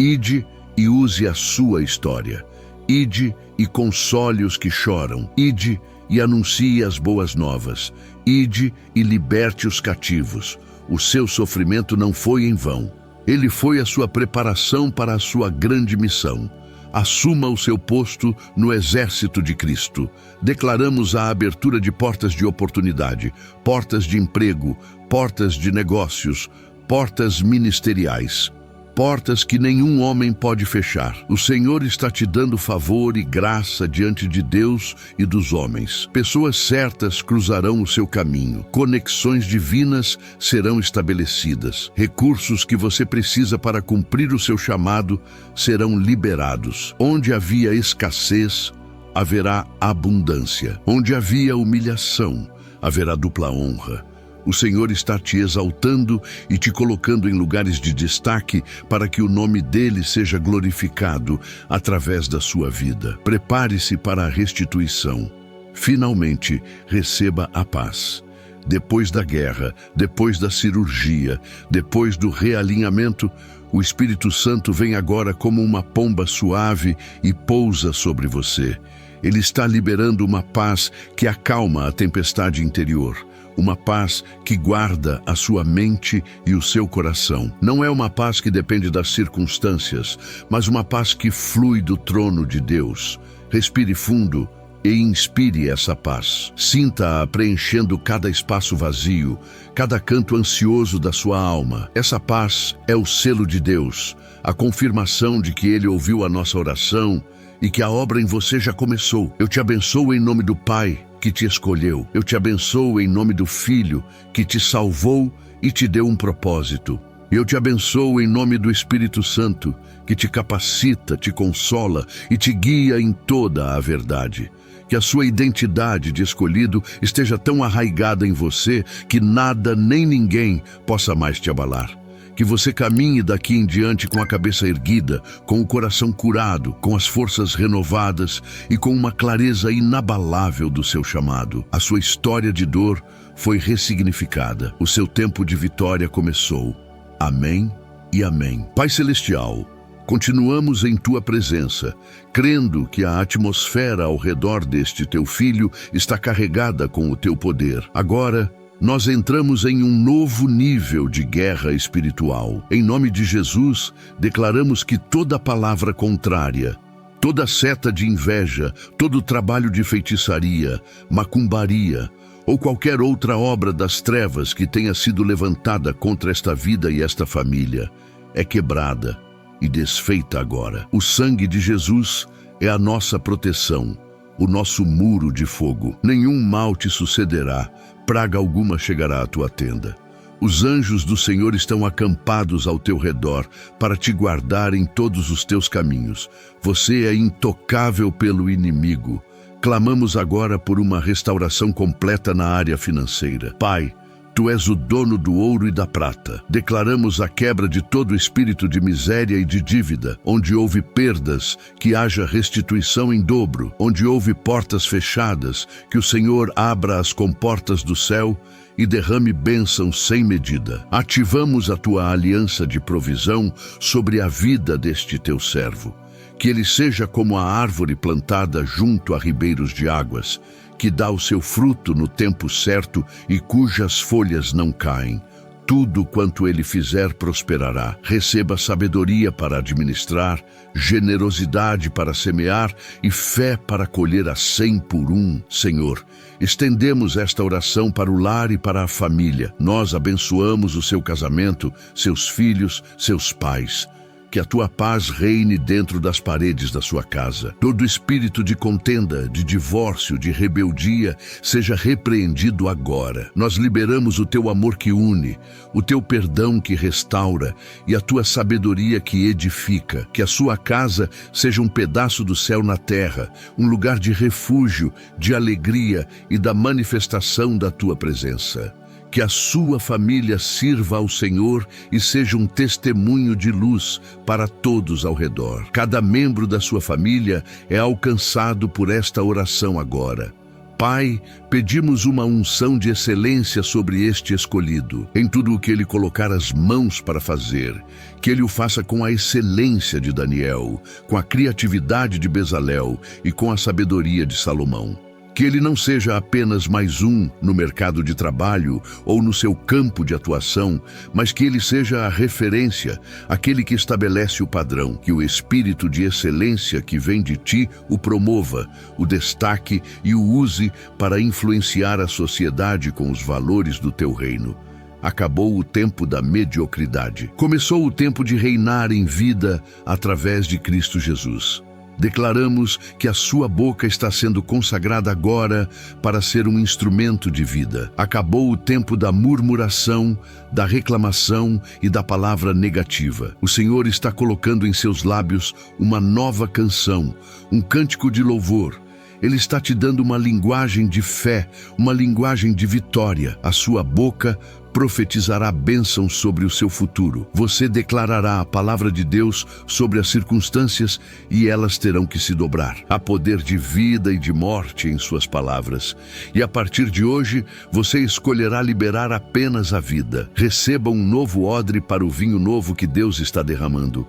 Speaker 1: e use a sua história. Ide e console os que choram. Ide e anuncie as boas novas. Ide e liberte os cativos. O seu sofrimento não foi em vão. Ele foi a sua preparação para a sua grande missão. Assuma o seu posto no exército de Cristo. Declaramos a abertura de portas de oportunidade, portas de emprego, portas de negócios, portas ministeriais. Portas que nenhum homem pode fechar. O Senhor está te dando favor e graça diante de Deus e dos homens. Pessoas certas cruzarão o seu caminho. Conexões divinas serão estabelecidas. Recursos que você precisa para cumprir o seu chamado serão liberados. Onde havia escassez, haverá abundância. Onde havia humilhação, haverá dupla honra. O Senhor está te exaltando e te colocando em lugares de destaque para que o nome dele seja glorificado através da sua vida. Prepare-se para a restituição. Finalmente, receba a paz. Depois da guerra, depois da cirurgia, depois do realinhamento, o Espírito Santo vem agora como uma pomba suave e pousa sobre você. Ele está liberando uma paz que acalma a tempestade interior. Uma paz que guarda a sua mente e o seu coração. Não é uma paz que depende das circunstâncias, mas uma paz que flui do trono de Deus. Respire fundo e inspire essa paz. Sinta-a preenchendo cada espaço vazio, cada canto ansioso da sua alma. Essa paz é o selo de Deus, a confirmação de que Ele ouviu a nossa oração e que a obra em você já começou. Eu te abençoo em nome do Pai, que te escolheu. Eu te abençoo em nome do Filho, que te salvou e te deu um propósito. Eu te abençoo em nome do Espírito Santo, que te capacita, te consola e te guia em toda a verdade. Que a sua identidade de escolhido esteja tão arraigada em você que nada nem ninguém possa mais te abalar. Que você caminhe daqui em diante com a cabeça erguida, com o coração curado, com as forças renovadas e com uma clareza inabalável do seu chamado. A sua história de dor foi ressignificada. O seu tempo de vitória começou. Amém e amém. Pai Celestial, continuamos em Tua presença, crendo que a atmosfera ao redor deste Teu Filho está carregada com o Teu poder. Agora, nós entramos em um novo nível de guerra espiritual. Em nome de Jesus, declaramos que toda palavra contrária, toda seta de inveja, todo trabalho de feitiçaria, macumbaria ou qualquer outra obra das trevas que tenha sido levantada contra esta vida e esta família, é quebrada e desfeita agora. O sangue de Jesus é a nossa proteção, o nosso muro de fogo. Nenhum mal te sucederá, praga alguma chegará à tua tenda. Os anjos do Senhor estão acampados ao teu redor para te guardar em todos os teus caminhos. Você é intocável pelo inimigo. Clamamos agora por uma restauração completa na área financeira. Pai, Tu és o dono do ouro e da prata. Declaramos a quebra de todo espírito de miséria e de dívida. Onde houve perdas, que haja restituição em dobro. Onde houve portas fechadas, que o Senhor abra as comportas do céu e derrame bênçãos sem medida. Ativamos a tua aliança de provisão sobre a vida deste teu servo. Que ele seja como a árvore plantada junto a ribeiros de águas, que dá o seu fruto no tempo certo e cujas folhas não caem. Tudo quanto ele fizer prosperará. Receba sabedoria para administrar, generosidade para semear e fé para colher a 100 por 1, Senhor. Estendemos esta oração para o lar e para a família. Nós abençoamos o seu casamento, seus filhos, seus pais. Que a tua paz reine dentro das paredes da sua casa. Todo espírito de contenda, de divórcio, de rebeldia, seja repreendido agora. Nós liberamos o teu amor que une, o teu perdão que restaura e a tua sabedoria que edifica. Que a sua casa seja um pedaço do céu na terra, um lugar de refúgio, de alegria e da manifestação da tua presença. Que a sua família sirva ao Senhor e seja um testemunho de luz para todos ao redor. Cada membro da sua família é alcançado por esta oração agora. Pai, pedimos uma unção de excelência sobre este escolhido, em tudo o que ele colocar as mãos para fazer. Que ele o faça com a excelência de Daniel, com a criatividade de Bezalel e com a sabedoria de Salomão. Que ele não seja apenas mais um no mercado de trabalho ou no seu campo de atuação, mas que ele seja a referência, aquele que estabelece o padrão. Que o espírito de excelência que vem de ti o promova, o destaque e o use para influenciar a sociedade com os valores do teu reino. Acabou o tempo da mediocridade. Começou o tempo de reinar em vida através de Cristo Jesus. Declaramos que a sua boca está sendo consagrada agora para ser um instrumento de vida. Acabou o tempo da murmuração, da reclamação e da palavra negativa. O Senhor está colocando em seus lábios uma nova canção, um cântico de louvor. Ele está te dando uma linguagem de fé, uma linguagem de vitória. A sua boca profetizará bênção sobre o seu futuro. Você declarará a palavra de Deus sobre as circunstâncias e elas terão que se dobrar. Há poder de vida e de morte em suas palavras. E a partir de hoje, você escolherá liberar apenas a vida. Receba um novo odre para o vinho novo que Deus está derramando.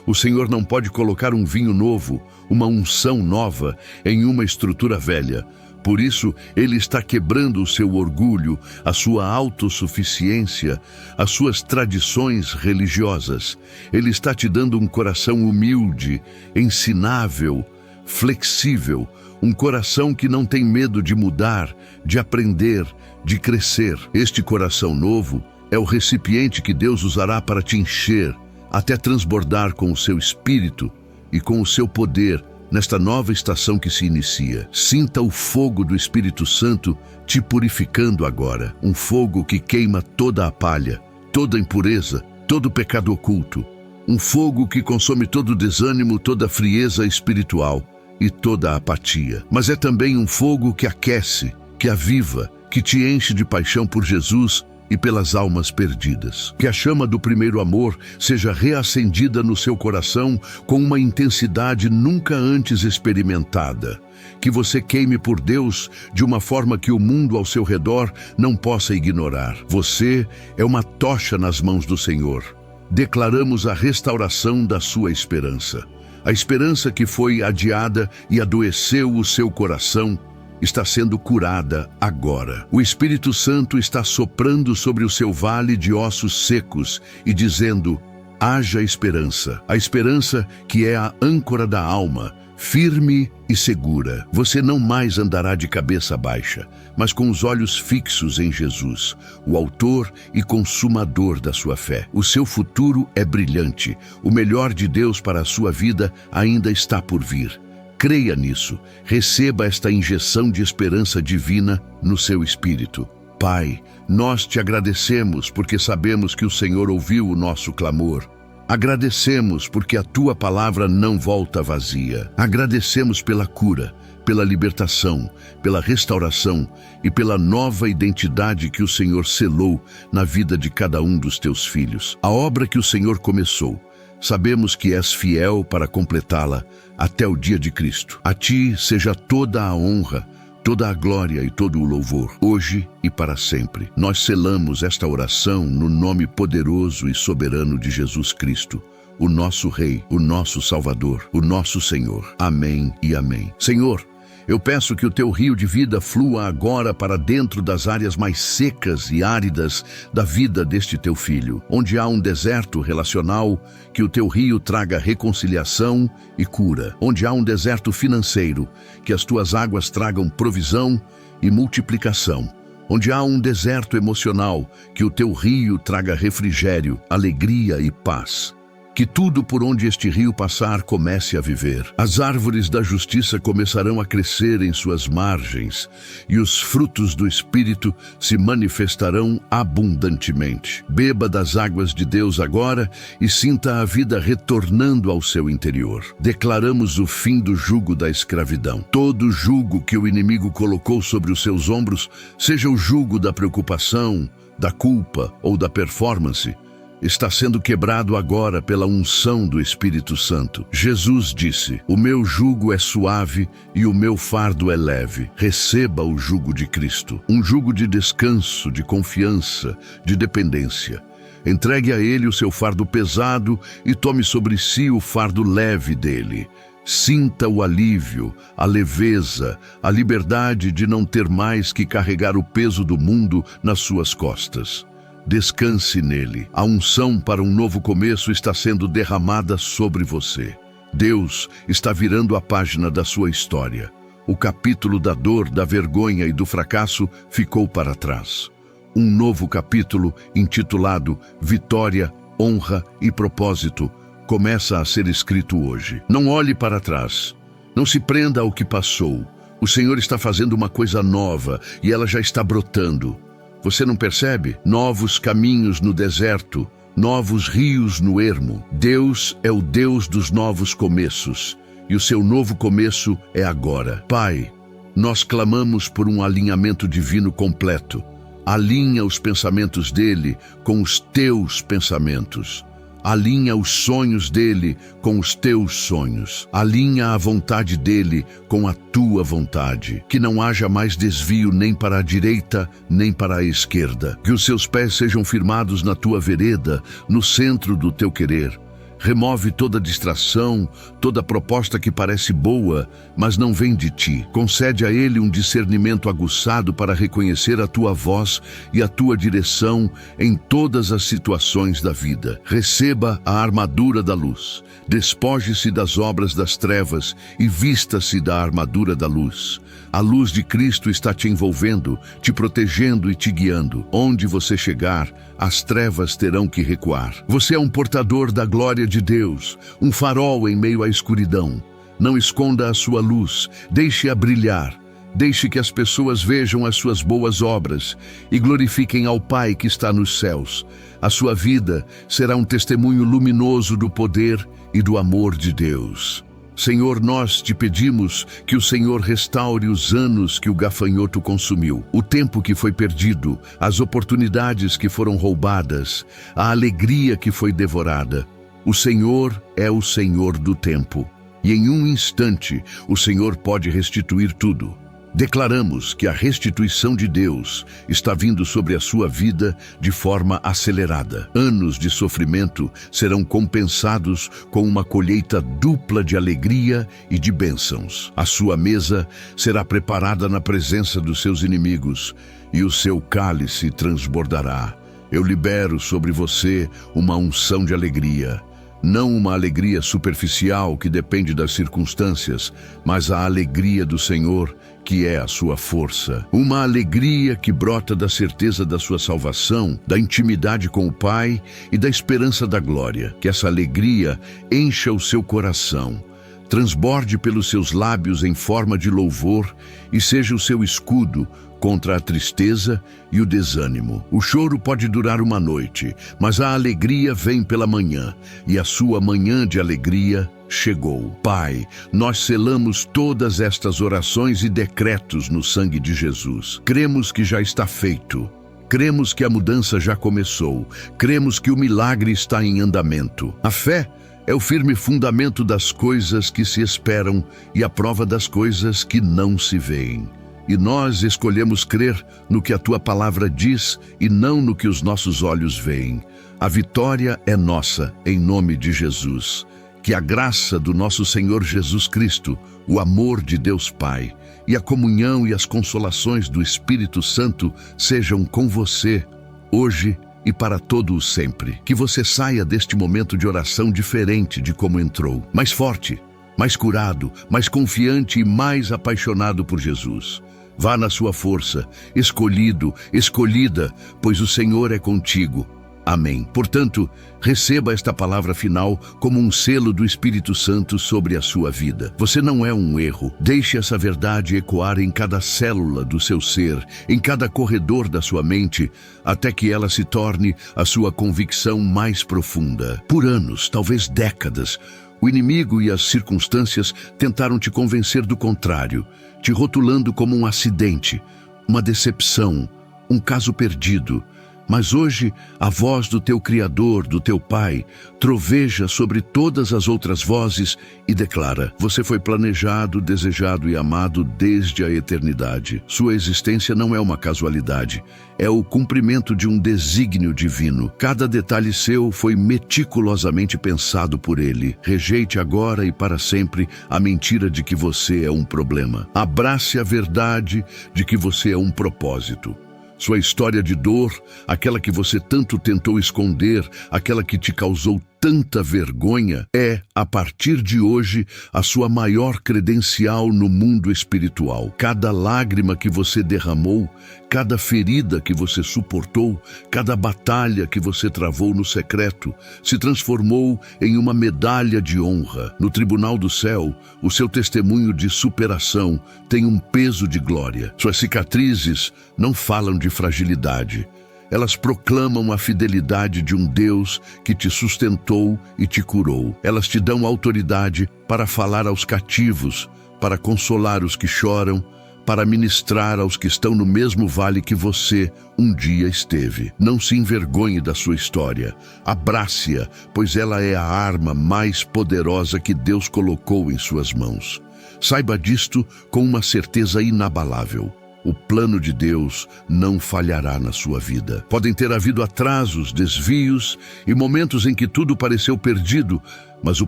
Speaker 1: O Senhor não pode colocar um vinho novo, uma unção nova, em uma estrutura velha. Por isso, Ele está quebrando o seu orgulho, a sua autossuficiência, as suas tradições religiosas. Ele está te dando um coração humilde, ensinável, flexível, um coração que não tem medo de mudar, de aprender, de crescer. Este coração novo é o recipiente que Deus usará para te encher, até transbordar com o seu espírito e com o seu poder nesta nova estação que se inicia. Sinta o fogo do Espírito Santo te purificando agora, um fogo que queima toda a palha, toda a impureza, todo o pecado oculto, um fogo que consome todo o desânimo, toda a frieza espiritual e toda a apatia. Mas é também um fogo que aquece, que aviva, que te enche de paixão por Jesus e pelas almas perdidas. Que a chama do primeiro amor seja reacendida no seu coração com uma intensidade nunca antes experimentada. Que você queime por Deus de uma forma que o mundo ao seu redor não possa ignorar. Você é uma tocha nas mãos do Senhor. Declaramos a restauração da sua esperança. A esperança que foi adiada e adoeceu o seu coração está sendo curada agora. O Espírito Santo está soprando sobre o seu vale de ossos secos e dizendo: haja esperança. A esperança que é a âncora da alma, firme e segura. Você não mais andará de cabeça baixa, mas com os olhos fixos em Jesus, o autor e consumador da sua fé. O seu futuro é brilhante. O melhor de Deus para a sua vida ainda está por vir. Creia nisso. Receba esta injeção de esperança divina no seu espírito. Pai, nós te agradecemos porque sabemos que o Senhor ouviu o nosso clamor. Agradecemos porque a tua palavra não volta vazia. Agradecemos pela cura, pela libertação, pela restauração e pela nova identidade que o Senhor selou na vida de cada um dos teus filhos. A obra que o Senhor começou, sabemos que és fiel para completá-la até o dia de Cristo. A ti seja toda a honra, toda a glória e todo o louvor, hoje e para sempre. Nós selamos esta oração no nome poderoso e soberano de Jesus Cristo, o nosso Rei, o nosso Salvador, o nosso Senhor. Amém e amém. Senhor, eu peço que o teu rio de vida flua agora para dentro das áreas mais secas e áridas da vida deste teu filho. Onde há um deserto relacional, que o teu rio traga reconciliação e cura. Onde há um deserto financeiro, que as tuas águas tragam provisão e multiplicação. Onde há um deserto emocional, que o teu rio traga refrigério, alegria e paz. Que tudo por onde este rio passar comece a viver. As árvores da justiça começarão a crescer em suas margens, e os frutos do Espírito se manifestarão abundantemente. Beba das águas de Deus agora e sinta a vida retornando ao seu interior. Declaramos o fim do jugo da escravidão. Todo jugo que o inimigo colocou sobre os seus ombros, seja o jugo da preocupação, da culpa ou da performance, está sendo quebrado agora pela unção do Espírito Santo. Jesus disse: o meu jugo é suave e o meu fardo é leve. Receba o jugo de Cristo, um jugo de descanso, de confiança, de dependência. Entregue a Ele o seu fardo pesado e tome sobre si o fardo leve dele. Sinta o alívio, a leveza, a liberdade de não ter mais que carregar o peso do mundo nas suas costas. Descanse nele. A unção para um novo começo está sendo derramada sobre você. Deus está virando a página da sua história. O capítulo da dor, da vergonha e do fracasso ficou para trás. Um novo capítulo, intitulado Vitória, Honra e Propósito, começa a ser escrito hoje. Não olhe para trás. Não se prenda ao que passou. O Senhor está fazendo uma coisa nova e ela já está brotando. Você não percebe? Novos caminhos no deserto, novos rios no ermo. Deus é o Deus dos novos começos, e o seu novo começo é agora. Pai, nós clamamos por um alinhamento divino completo. Alinha os pensamentos dele com os teus pensamentos. Alinha os sonhos dele com os teus sonhos. Alinha a vontade dele com a tua vontade. Que não haja mais desvio nem para a direita, nem para a esquerda. Que os seus pés sejam firmados na tua vereda, no centro do teu querer. Remove toda distração, toda proposta que parece boa, mas não vem de ti. Concede a ele um discernimento aguçado para reconhecer a tua voz e a tua direção em todas as situações da vida. Receba a armadura da luz. Despoje-se das obras das trevas e vista-se da armadura da luz. A luz de Cristo está te envolvendo, te protegendo e te guiando. Onde você chegar, as trevas terão que recuar. Você é um portador da glória de Deus, um farol em meio à escuridão. Não esconda a sua luz, deixe-a brilhar. Deixe que as pessoas vejam as suas boas obras e glorifiquem ao Pai que está nos céus. A sua vida será um testemunho luminoso do poder e do amor de Deus. Senhor, nós te pedimos que o Senhor restaure os anos que o gafanhoto consumiu, o tempo que foi perdido, as oportunidades que foram roubadas, a alegria que foi devorada. O Senhor é o Senhor do tempo, e em um instante o Senhor pode restituir tudo. Declaramos que a restituição de Deus está vindo sobre a sua vida de forma acelerada. Anos de sofrimento serão compensados com uma colheita dupla de alegria e de bênçãos. A sua mesa será preparada na presença dos seus inimigos e o seu cálice transbordará. Eu libero sobre você uma unção de alegria. Não uma alegria superficial que depende das circunstâncias, mas a alegria do Senhor, que é a sua força. Uma alegria que brota da certeza da sua salvação, da intimidade com o Pai e da esperança da glória. Que essa alegria encha o seu coração, transborde pelos seus lábios em forma de louvor e seja o seu escudo contra a tristeza e o desânimo. O choro pode durar uma noite, mas a alegria vem pela manhã, e a sua manhã de alegria chegou. Pai, nós selamos todas estas orações e decretos no sangue de Jesus. Cremos que já está feito. Cremos que a mudança já começou. Cremos que o milagre está em andamento. A fé é o firme fundamento das coisas que se esperam e a prova das coisas que não se veem. E nós escolhemos crer no que a tua palavra diz e não no que os nossos olhos veem. A vitória é nossa, em nome de Jesus. Que a graça do nosso Senhor Jesus Cristo, o amor de Deus Pai e a comunhão e as consolações do Espírito Santo sejam com você, hoje e para todo o sempre. Que você saia deste momento de oração diferente de como entrou, mais forte, mais curado, mais confiante e mais apaixonado por Jesus. Vá na sua força, escolhido, escolhida, pois o Senhor é contigo. Amém. Portanto, receba esta palavra final como um selo do Espírito Santo sobre a sua vida. Você não é um erro. Deixe essa verdade ecoar em cada célula do seu ser, em cada corredor da sua mente, até que ela se torne a sua convicção mais profunda. Por anos, talvez décadas, o inimigo e as circunstâncias tentaram te convencer do contrário, te rotulando como um acidente, uma decepção, um caso perdido. Mas hoje, a voz do teu Criador, do teu Pai, troveja sobre todas as outras vozes e declara: você foi planejado, desejado e amado desde a eternidade. Sua existência não é uma casualidade, é o cumprimento de um desígnio divino. Cada detalhe seu foi meticulosamente pensado por Ele. Rejeite agora e para sempre a mentira de que você é um problema. Abrace a verdade de que você é um propósito. Sua história de dor, aquela que você tanto tentou esconder, aquela que te causou tanta vergonha, é, a partir de hoje, a sua maior credencial no mundo espiritual. Cada lágrima que você derramou, cada ferida que você suportou, cada batalha que você travou no secreto, se transformou em uma medalha de honra. No tribunal do céu, o seu testemunho de superação tem um peso de glória. Suas cicatrizes não falam de fragilidade. Elas proclamam a fidelidade de um Deus que te sustentou e te curou. Elas te dão autoridade para falar aos cativos, para consolar os que choram, para ministrar aos que estão no mesmo vale que você um dia esteve. Não se envergonhe da sua história. Abrace-a, pois ela é a arma mais poderosa que Deus colocou em suas mãos. Saiba disto com uma certeza inabalável. O plano de Deus não falhará na sua vida. Podem ter havido atrasos, desvios e momentos em que tudo pareceu perdido, mas o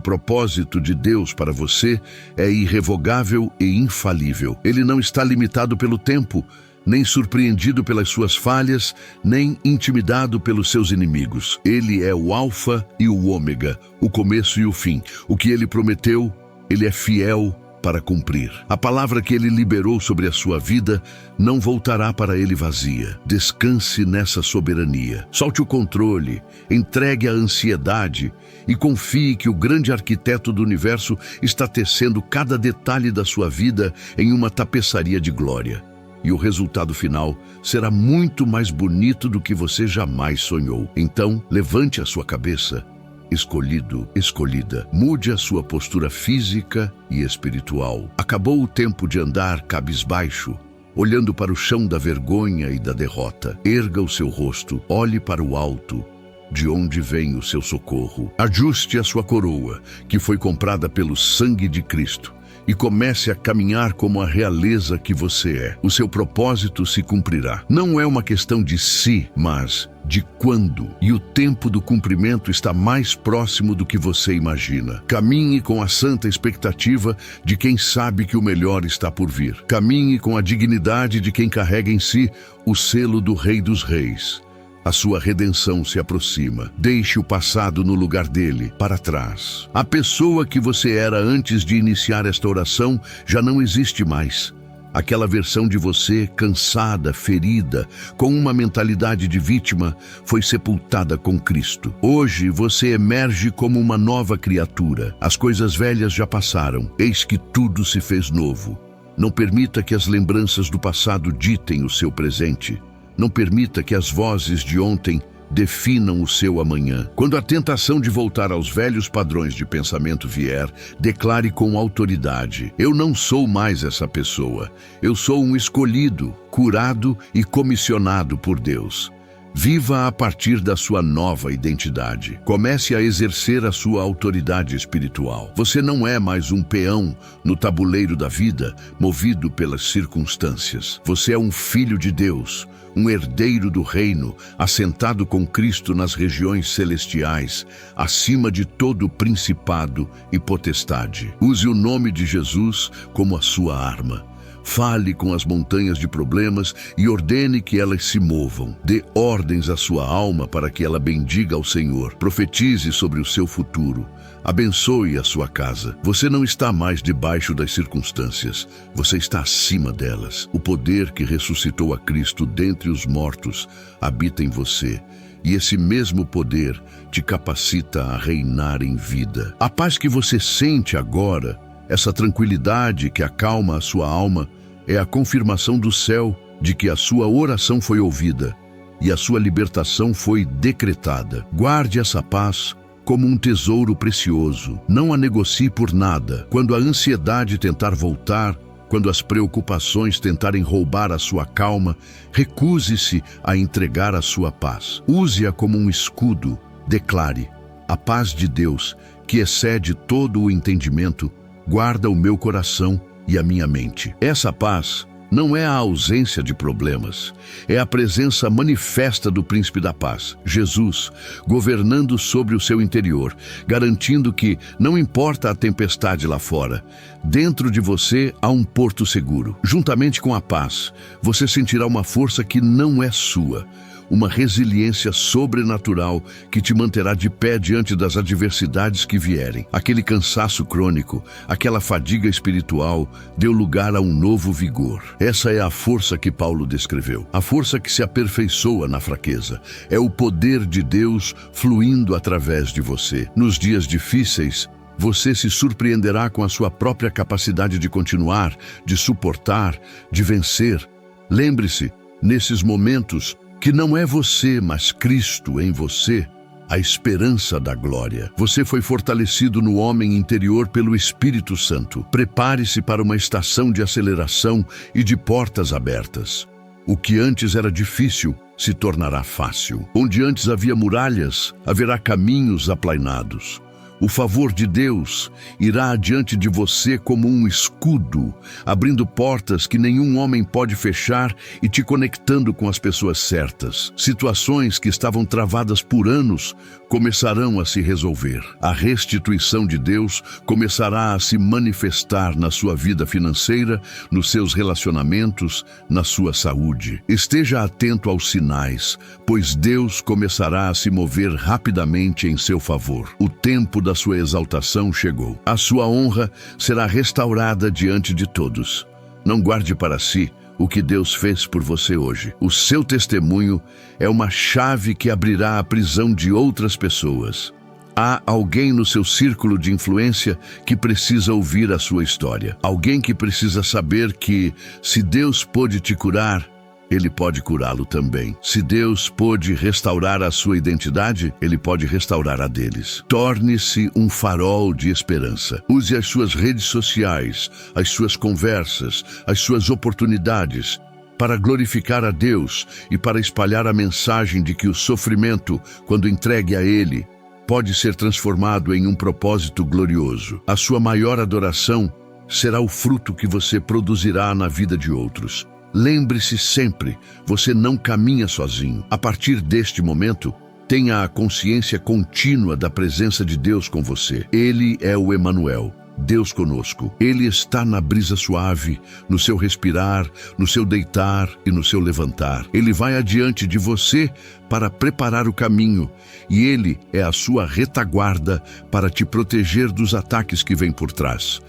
Speaker 1: propósito de Deus para você é irrevogável e infalível. Ele não está limitado pelo tempo, nem surpreendido pelas suas falhas, nem intimidado pelos seus inimigos. Ele é o Alfa e o Ômega, o começo e o fim. O que ele prometeu, ele é fiel para cumprir. A palavra que ele liberou sobre a sua vida não voltará para ele vazia. Descanse nessa soberania. Solte o controle, entregue a ansiedade e confie que o grande arquiteto do universo está tecendo cada detalhe da sua vida em uma tapeçaria de glória. E o resultado final será muito mais bonito do que você jamais sonhou. Então, levante a sua cabeça. Escolhido, escolhida, mude a sua postura física e espiritual. Acabou o tempo de andar cabisbaixo, olhando para o chão da vergonha e da derrota. Erga o seu rosto, olhe para o alto, de onde vem o seu socorro. Ajuste a sua coroa, que foi comprada pelo sangue de Cristo, e comece a caminhar como a realeza que você é. O seu propósito se cumprirá. Não é uma questão de se, mas de quando. E o tempo do cumprimento está mais próximo do que você imagina. Caminhe com a santa expectativa de quem sabe que o melhor está por vir. Caminhe com a dignidade de quem carrega em si o selo do Rei dos Reis. A sua redenção se aproxima. Deixe o passado no lugar dele, para trás. A pessoa que você era antes de iniciar esta oração já não existe mais. Aquela versão de você, cansada, ferida, com uma mentalidade de vítima, foi sepultada com Cristo. Hoje você emerge como uma nova criatura. As coisas velhas já passaram. Eis que tudo se fez novo. Não permita que as lembranças do passado ditem o seu presente. Não permita que as vozes de ontem definam o seu amanhã. Quando a tentação de voltar aos velhos padrões de pensamento vier, declare com autoridade: eu não sou mais essa pessoa. Eu sou um escolhido, curado e comissionado por Deus. Viva a partir da sua nova identidade. Comece a exercer a sua autoridade espiritual. Você não é mais um peão no tabuleiro da vida, movido pelas circunstâncias. Você é um filho de Deus, um herdeiro do reino, assentado com Cristo nas regiões celestiais, acima de todo principado e potestade. Use o nome de Jesus como a sua arma. Fale com as montanhas de problemas e ordene que elas se movam. Dê ordens à sua alma para que ela bendiga ao Senhor. Profetize sobre o seu futuro. Abençoe a sua casa. Você não está mais debaixo das circunstâncias. Você está acima delas. O poder que ressuscitou a Cristo dentre os mortos habita em você. E esse mesmo poder te capacita a reinar em vida. A paz que você sente agora, essa tranquilidade que acalma a sua alma, é a confirmação do céu de que a sua oração foi ouvida e a sua libertação foi decretada. Guarde essa paz como um tesouro precioso. Não a negocie por nada. Quando a ansiedade tentar voltar, quando as preocupações tentarem roubar a sua calma, recuse-se a entregar a sua paz. Use-a como um escudo. Declare: a paz de Deus, que excede todo o entendimento, guarda o meu coração e a minha mente. Essa paz não é a ausência de problemas, é a presença manifesta do Príncipe da Paz, Jesus, governando sobre o seu interior, garantindo que, não importa a tempestade lá fora, dentro de você há um porto seguro. Juntamente com a paz, você sentirá uma força que não é sua, uma resiliência sobrenatural que te manterá de pé diante das adversidades que vierem. Aquele cansaço crônico, aquela fadiga espiritual, deu lugar a um novo vigor. Essa é a força que Paulo descreveu, a força que se aperfeiçoa na fraqueza. É o poder de Deus fluindo através de você. Nos dias difíceis, você se surpreenderá com a sua própria capacidade de continuar, de suportar, de vencer. Lembre-se, nesses momentos, que não é você, mas Cristo em você, a esperança da glória. Você foi fortalecido no homem interior pelo Espírito Santo. Prepare-se para uma estação de aceleração e de portas abertas. O que antes era difícil se tornará fácil. Onde antes havia muralhas, haverá caminhos aplainados. O favor de Deus irá adiante de você como um escudo, abrindo portas que nenhum homem pode fechar e te conectando com as pessoas certas. Situações que estavam travadas por anos começarão a se resolver. A restituição de Deus começará a se manifestar na sua vida financeira, nos seus relacionamentos, na sua saúde. Esteja atento aos sinais, pois Deus começará a se mover rapidamente em seu favor. O tempo da sua exaltação chegou. A sua honra será restaurada diante de todos. Não guarde para si o que Deus fez por você hoje. O seu testemunho é uma chave que abrirá a prisão de outras pessoas. Há alguém no seu círculo de influência que precisa ouvir a sua história. Alguém que precisa saber que, se Deus pôde te curar, Ele pode curá-lo também. Se Deus pôde restaurar a sua identidade, Ele pode restaurar a deles. Torne-se um farol de esperança. Use as suas redes sociais, as suas conversas, as suas oportunidades para glorificar a Deus e para espalhar a mensagem de que o sofrimento, quando entregue a Ele, pode ser transformado em um propósito glorioso. A sua maior adoração será o fruto que você produzirá na vida de outros. Lembre-se sempre, você não caminha sozinho. A partir deste momento, tenha a consciência contínua da presença de Deus com você. Ele é o Emanuel, Deus conosco. Ele está na brisa suave, no seu respirar, no seu deitar e no seu levantar. Ele vai adiante de você para preparar o caminho, e Ele é a sua retaguarda para te proteger dos ataques que vêm por trás.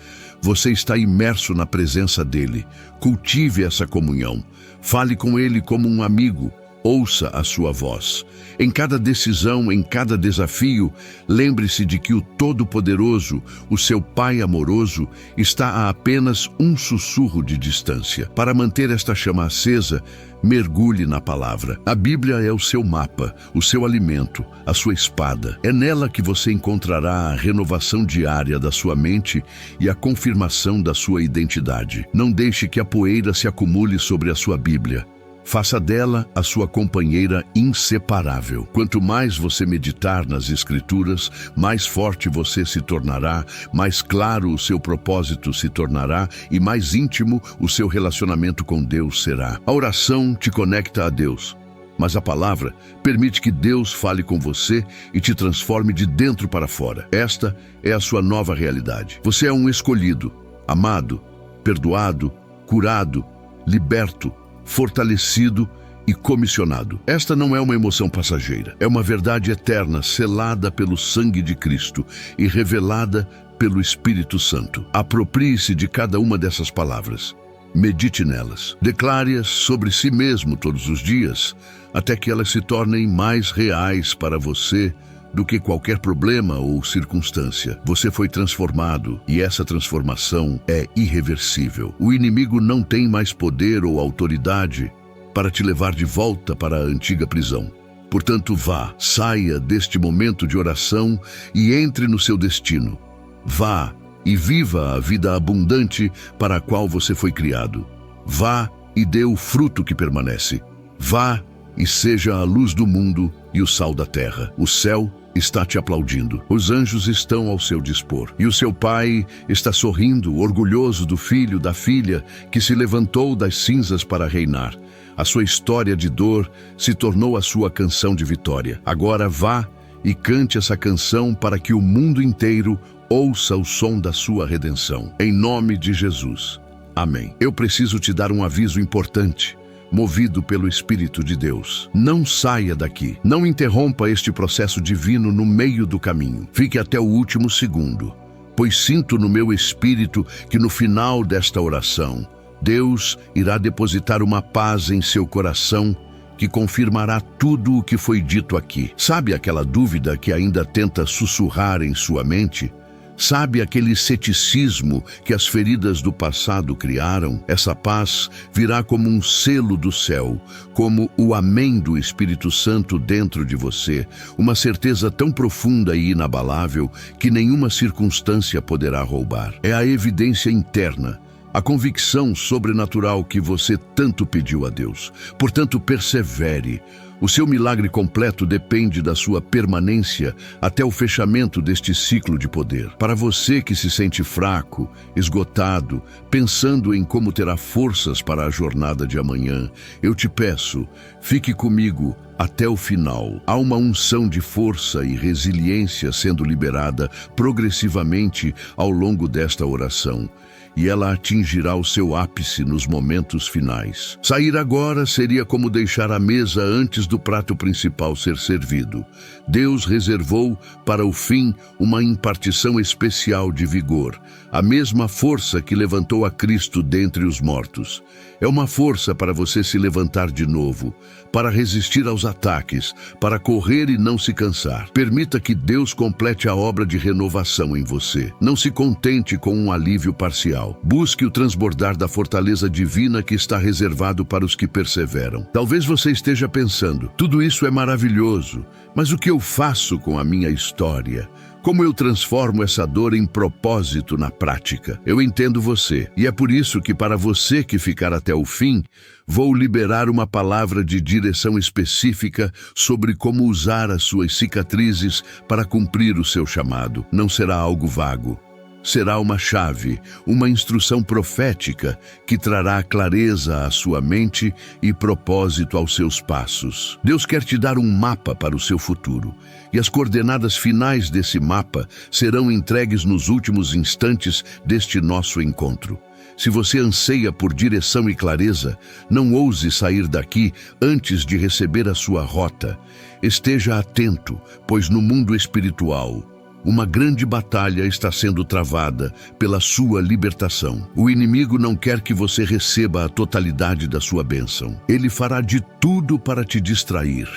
Speaker 1: Você está imerso na presença dele. Cultive essa comunhão. Fale com ele como um amigo, ouça a sua voz. Em cada decisão, em cada desafio, lembre-se de que o Todo-Poderoso, o seu Pai amoroso, está a apenas um sussurro de distância. Para manter esta chama acesa, mergulhe na palavra. A Bíblia é o seu mapa, o seu alimento, a sua espada. É nela que você encontrará a renovação diária da sua mente e a confirmação da sua identidade. Não deixe que a poeira se acumule sobre a sua Bíblia. Faça dela a sua companheira inseparável. Quanto mais você meditar nas Escrituras, mais forte você se tornará, mais claro o seu propósito se tornará e mais íntimo o seu relacionamento com Deus será. A oração te conecta a Deus, mas a palavra permite que Deus fale com você e te transforme de dentro para fora. Esta é a sua nova realidade. Você é um escolhido, amado, perdoado, curado, liberto, fortalecido e comissionado. Esta não é uma emoção passageira, é uma verdade eterna, selada pelo sangue de Cristo e revelada pelo Espírito Santo. Aproprie-se de cada uma dessas palavras. Medite nelas. Declare-as sobre si mesmo todos os dias, até que elas se tornem mais reais para você do que qualquer problema ou circunstância. Você foi transformado e essa transformação é irreversível. O inimigo não tem mais poder ou autoridade para te levar de volta para a antiga prisão. Portanto, vá, saia deste momento de oração e entre no seu destino. Vá e viva a vida abundante para a qual você foi criado. Vá e dê o fruto que permanece. Vá e seja a luz do mundo e o sal da terra. O céu está te aplaudindo. Os anjos estão ao seu dispor. E o seu pai está sorrindo, orgulhoso do filho, da filha, que se levantou das cinzas para reinar. A sua história de dor se tornou a sua canção de vitória. Agora vá e cante essa canção para que o mundo inteiro ouça o som da sua redenção. Em nome de Jesus. Amém. Eu preciso te dar um aviso importante. Movido pelo Espírito de Deus. Não saia daqui. Não interrompa este processo divino no meio do caminho. Fique até o último segundo, pois sinto no meu espírito que no final desta oração, Deus irá depositar uma paz em seu coração que confirmará tudo o que foi dito aqui. Sabe aquela dúvida que ainda tenta sussurrar em sua mente? Sabe aquele ceticismo que as feridas do passado criaram? Essa paz virá como um selo do céu, como o amém do Espírito Santo dentro de você, uma certeza tão profunda e inabalável que nenhuma circunstância poderá roubar. É a evidência interna, a convicção sobrenatural que você tanto pediu a Deus. Portanto, persevere. O seu milagre completo depende da sua permanência até o fechamento deste ciclo de poder. Para você que se sente fraco, esgotado, pensando em como terá forças para a jornada de amanhã, eu te peço, fique comigo até o final. Há uma unção de força e resiliência sendo liberada progressivamente ao longo desta oração, e ela atingirá o seu ápice nos momentos finais. Sair agora seria como deixar a mesa antes do prato principal ser servido. Deus reservou para o fim uma impartição especial de vigor, a mesma força que levantou a Cristo dentre os mortos. É uma força para você se levantar de novo, para resistir aos ataques, para correr e não se cansar. Permita que Deus complete a obra de renovação em você. Não se contente com um alívio parcial. Busque o transbordar da fortaleza divina que está reservado para os que perseveram. Talvez você esteja pensando, tudo isso é maravilhoso, mas o que eu faço com a minha história? Como eu transformo essa dor em propósito na prática? Eu entendo você, e é por isso que para você que ficar até o fim, vou liberar uma palavra de direção específica sobre como usar as suas cicatrizes para cumprir o seu chamado. Não será algo vago. Será uma chave, uma instrução profética que trará clareza à sua mente e propósito aos seus passos. Deus quer te dar um mapa para o seu futuro, e as coordenadas finais desse mapa serão entregues nos últimos instantes deste nosso encontro. Se você anseia por direção e clareza, não ouse sair daqui antes de receber a sua rota. Esteja atento, pois no mundo espiritual, o que você precisa é de uma palavra de direção, de uma palavra de renovação, de uma palavra de confirmação. Não se Uma grande batalha está sendo travada pela sua libertação. O inimigo não quer que você receba a totalidade da sua bênção. Ele fará de tudo para te distrair,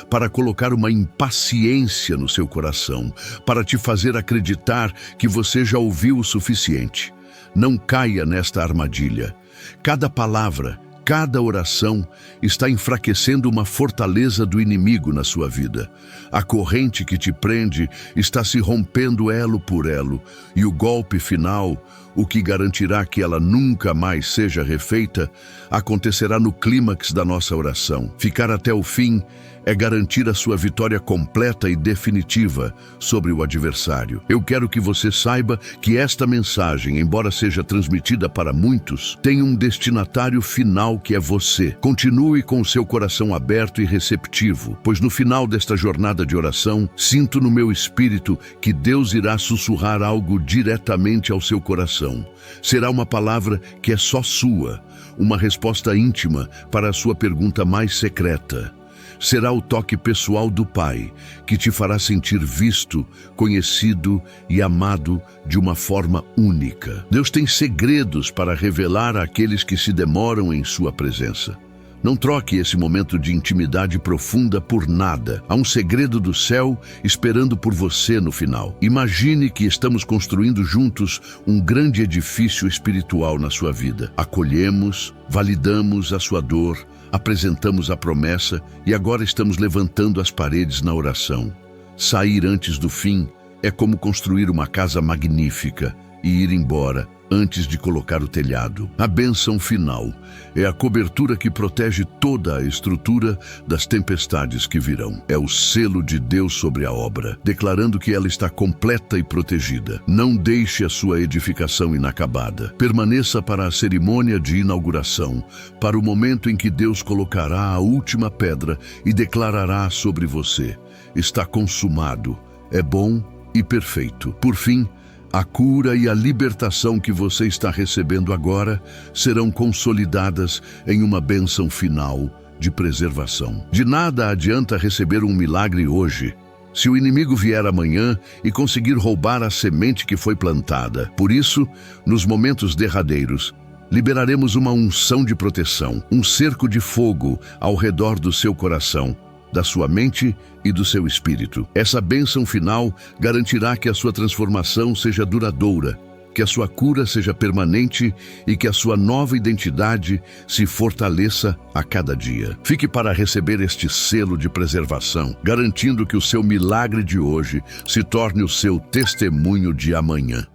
Speaker 1: para colocar uma impaciência no seu coração, para te fazer acreditar que você já ouviu o suficiente. Não caia nesta armadilha. Cada palavra, cada oração está enfraquecendo uma fortaleza do inimigo na sua vida. A corrente que te prende está se rompendo elo por elo, e o golpe final, o que garantirá que ela nunca mais seja refeita, acontecerá no clímax da nossa oração. Ficar até o fim é garantir a sua vitória completa e definitiva sobre o adversário. Eu quero que você saiba que esta mensagem, embora seja transmitida para muitos, tem um destinatário final que é você. Continue com o seu coração aberto e receptivo, pois no final desta jornada de oração, sinto no meu espírito que Deus irá sussurrar algo diretamente ao seu coração. Será uma palavra que é só sua, uma resposta íntima para a sua pergunta mais secreta. Será o toque pessoal do Pai, que te fará sentir visto, conhecido e amado de uma forma única. Deus tem segredos para revelar àqueles que se demoram em sua presença. Não troque esse momento de intimidade profunda por nada. Há um segredo do céu esperando por você no final. Imagine que estamos construindo juntos um grande edifício espiritual na sua vida. Acolhemos, validamos a sua dor, apresentamos a promessa e agora estamos levantando as paredes na oração. Sair antes do fim é como construir uma casa magnífica e ir embora antes de colocar o telhado. A bênção final é a cobertura que protege toda a estrutura das tempestades que virão. É o selo de Deus sobre a obra, declarando que ela está completa e protegida. Não deixe a sua edificação inacabada. Permaneça para a cerimônia de inauguração, para o momento em que Deus colocará a última pedra e declarará sobre você: está consumado, é bom e perfeito. Por fim, a cura e a libertação que você está recebendo agora serão consolidadas em uma bênção final de preservação. De nada adianta receber um milagre hoje, se o inimigo vier amanhã e conseguir roubar a semente que foi plantada. Por isso, nos momentos derradeiros, liberaremos uma unção de proteção, um cerco de fogo ao redor do seu coração, da sua mente e do seu espírito. Essa bênção final garantirá que a sua transformação seja duradoura, que a sua cura seja permanente e que a sua nova identidade se fortaleça a cada dia. Fique para receber este selo de preservação, garantindo que o seu milagre de hoje se torne o seu testemunho de amanhã.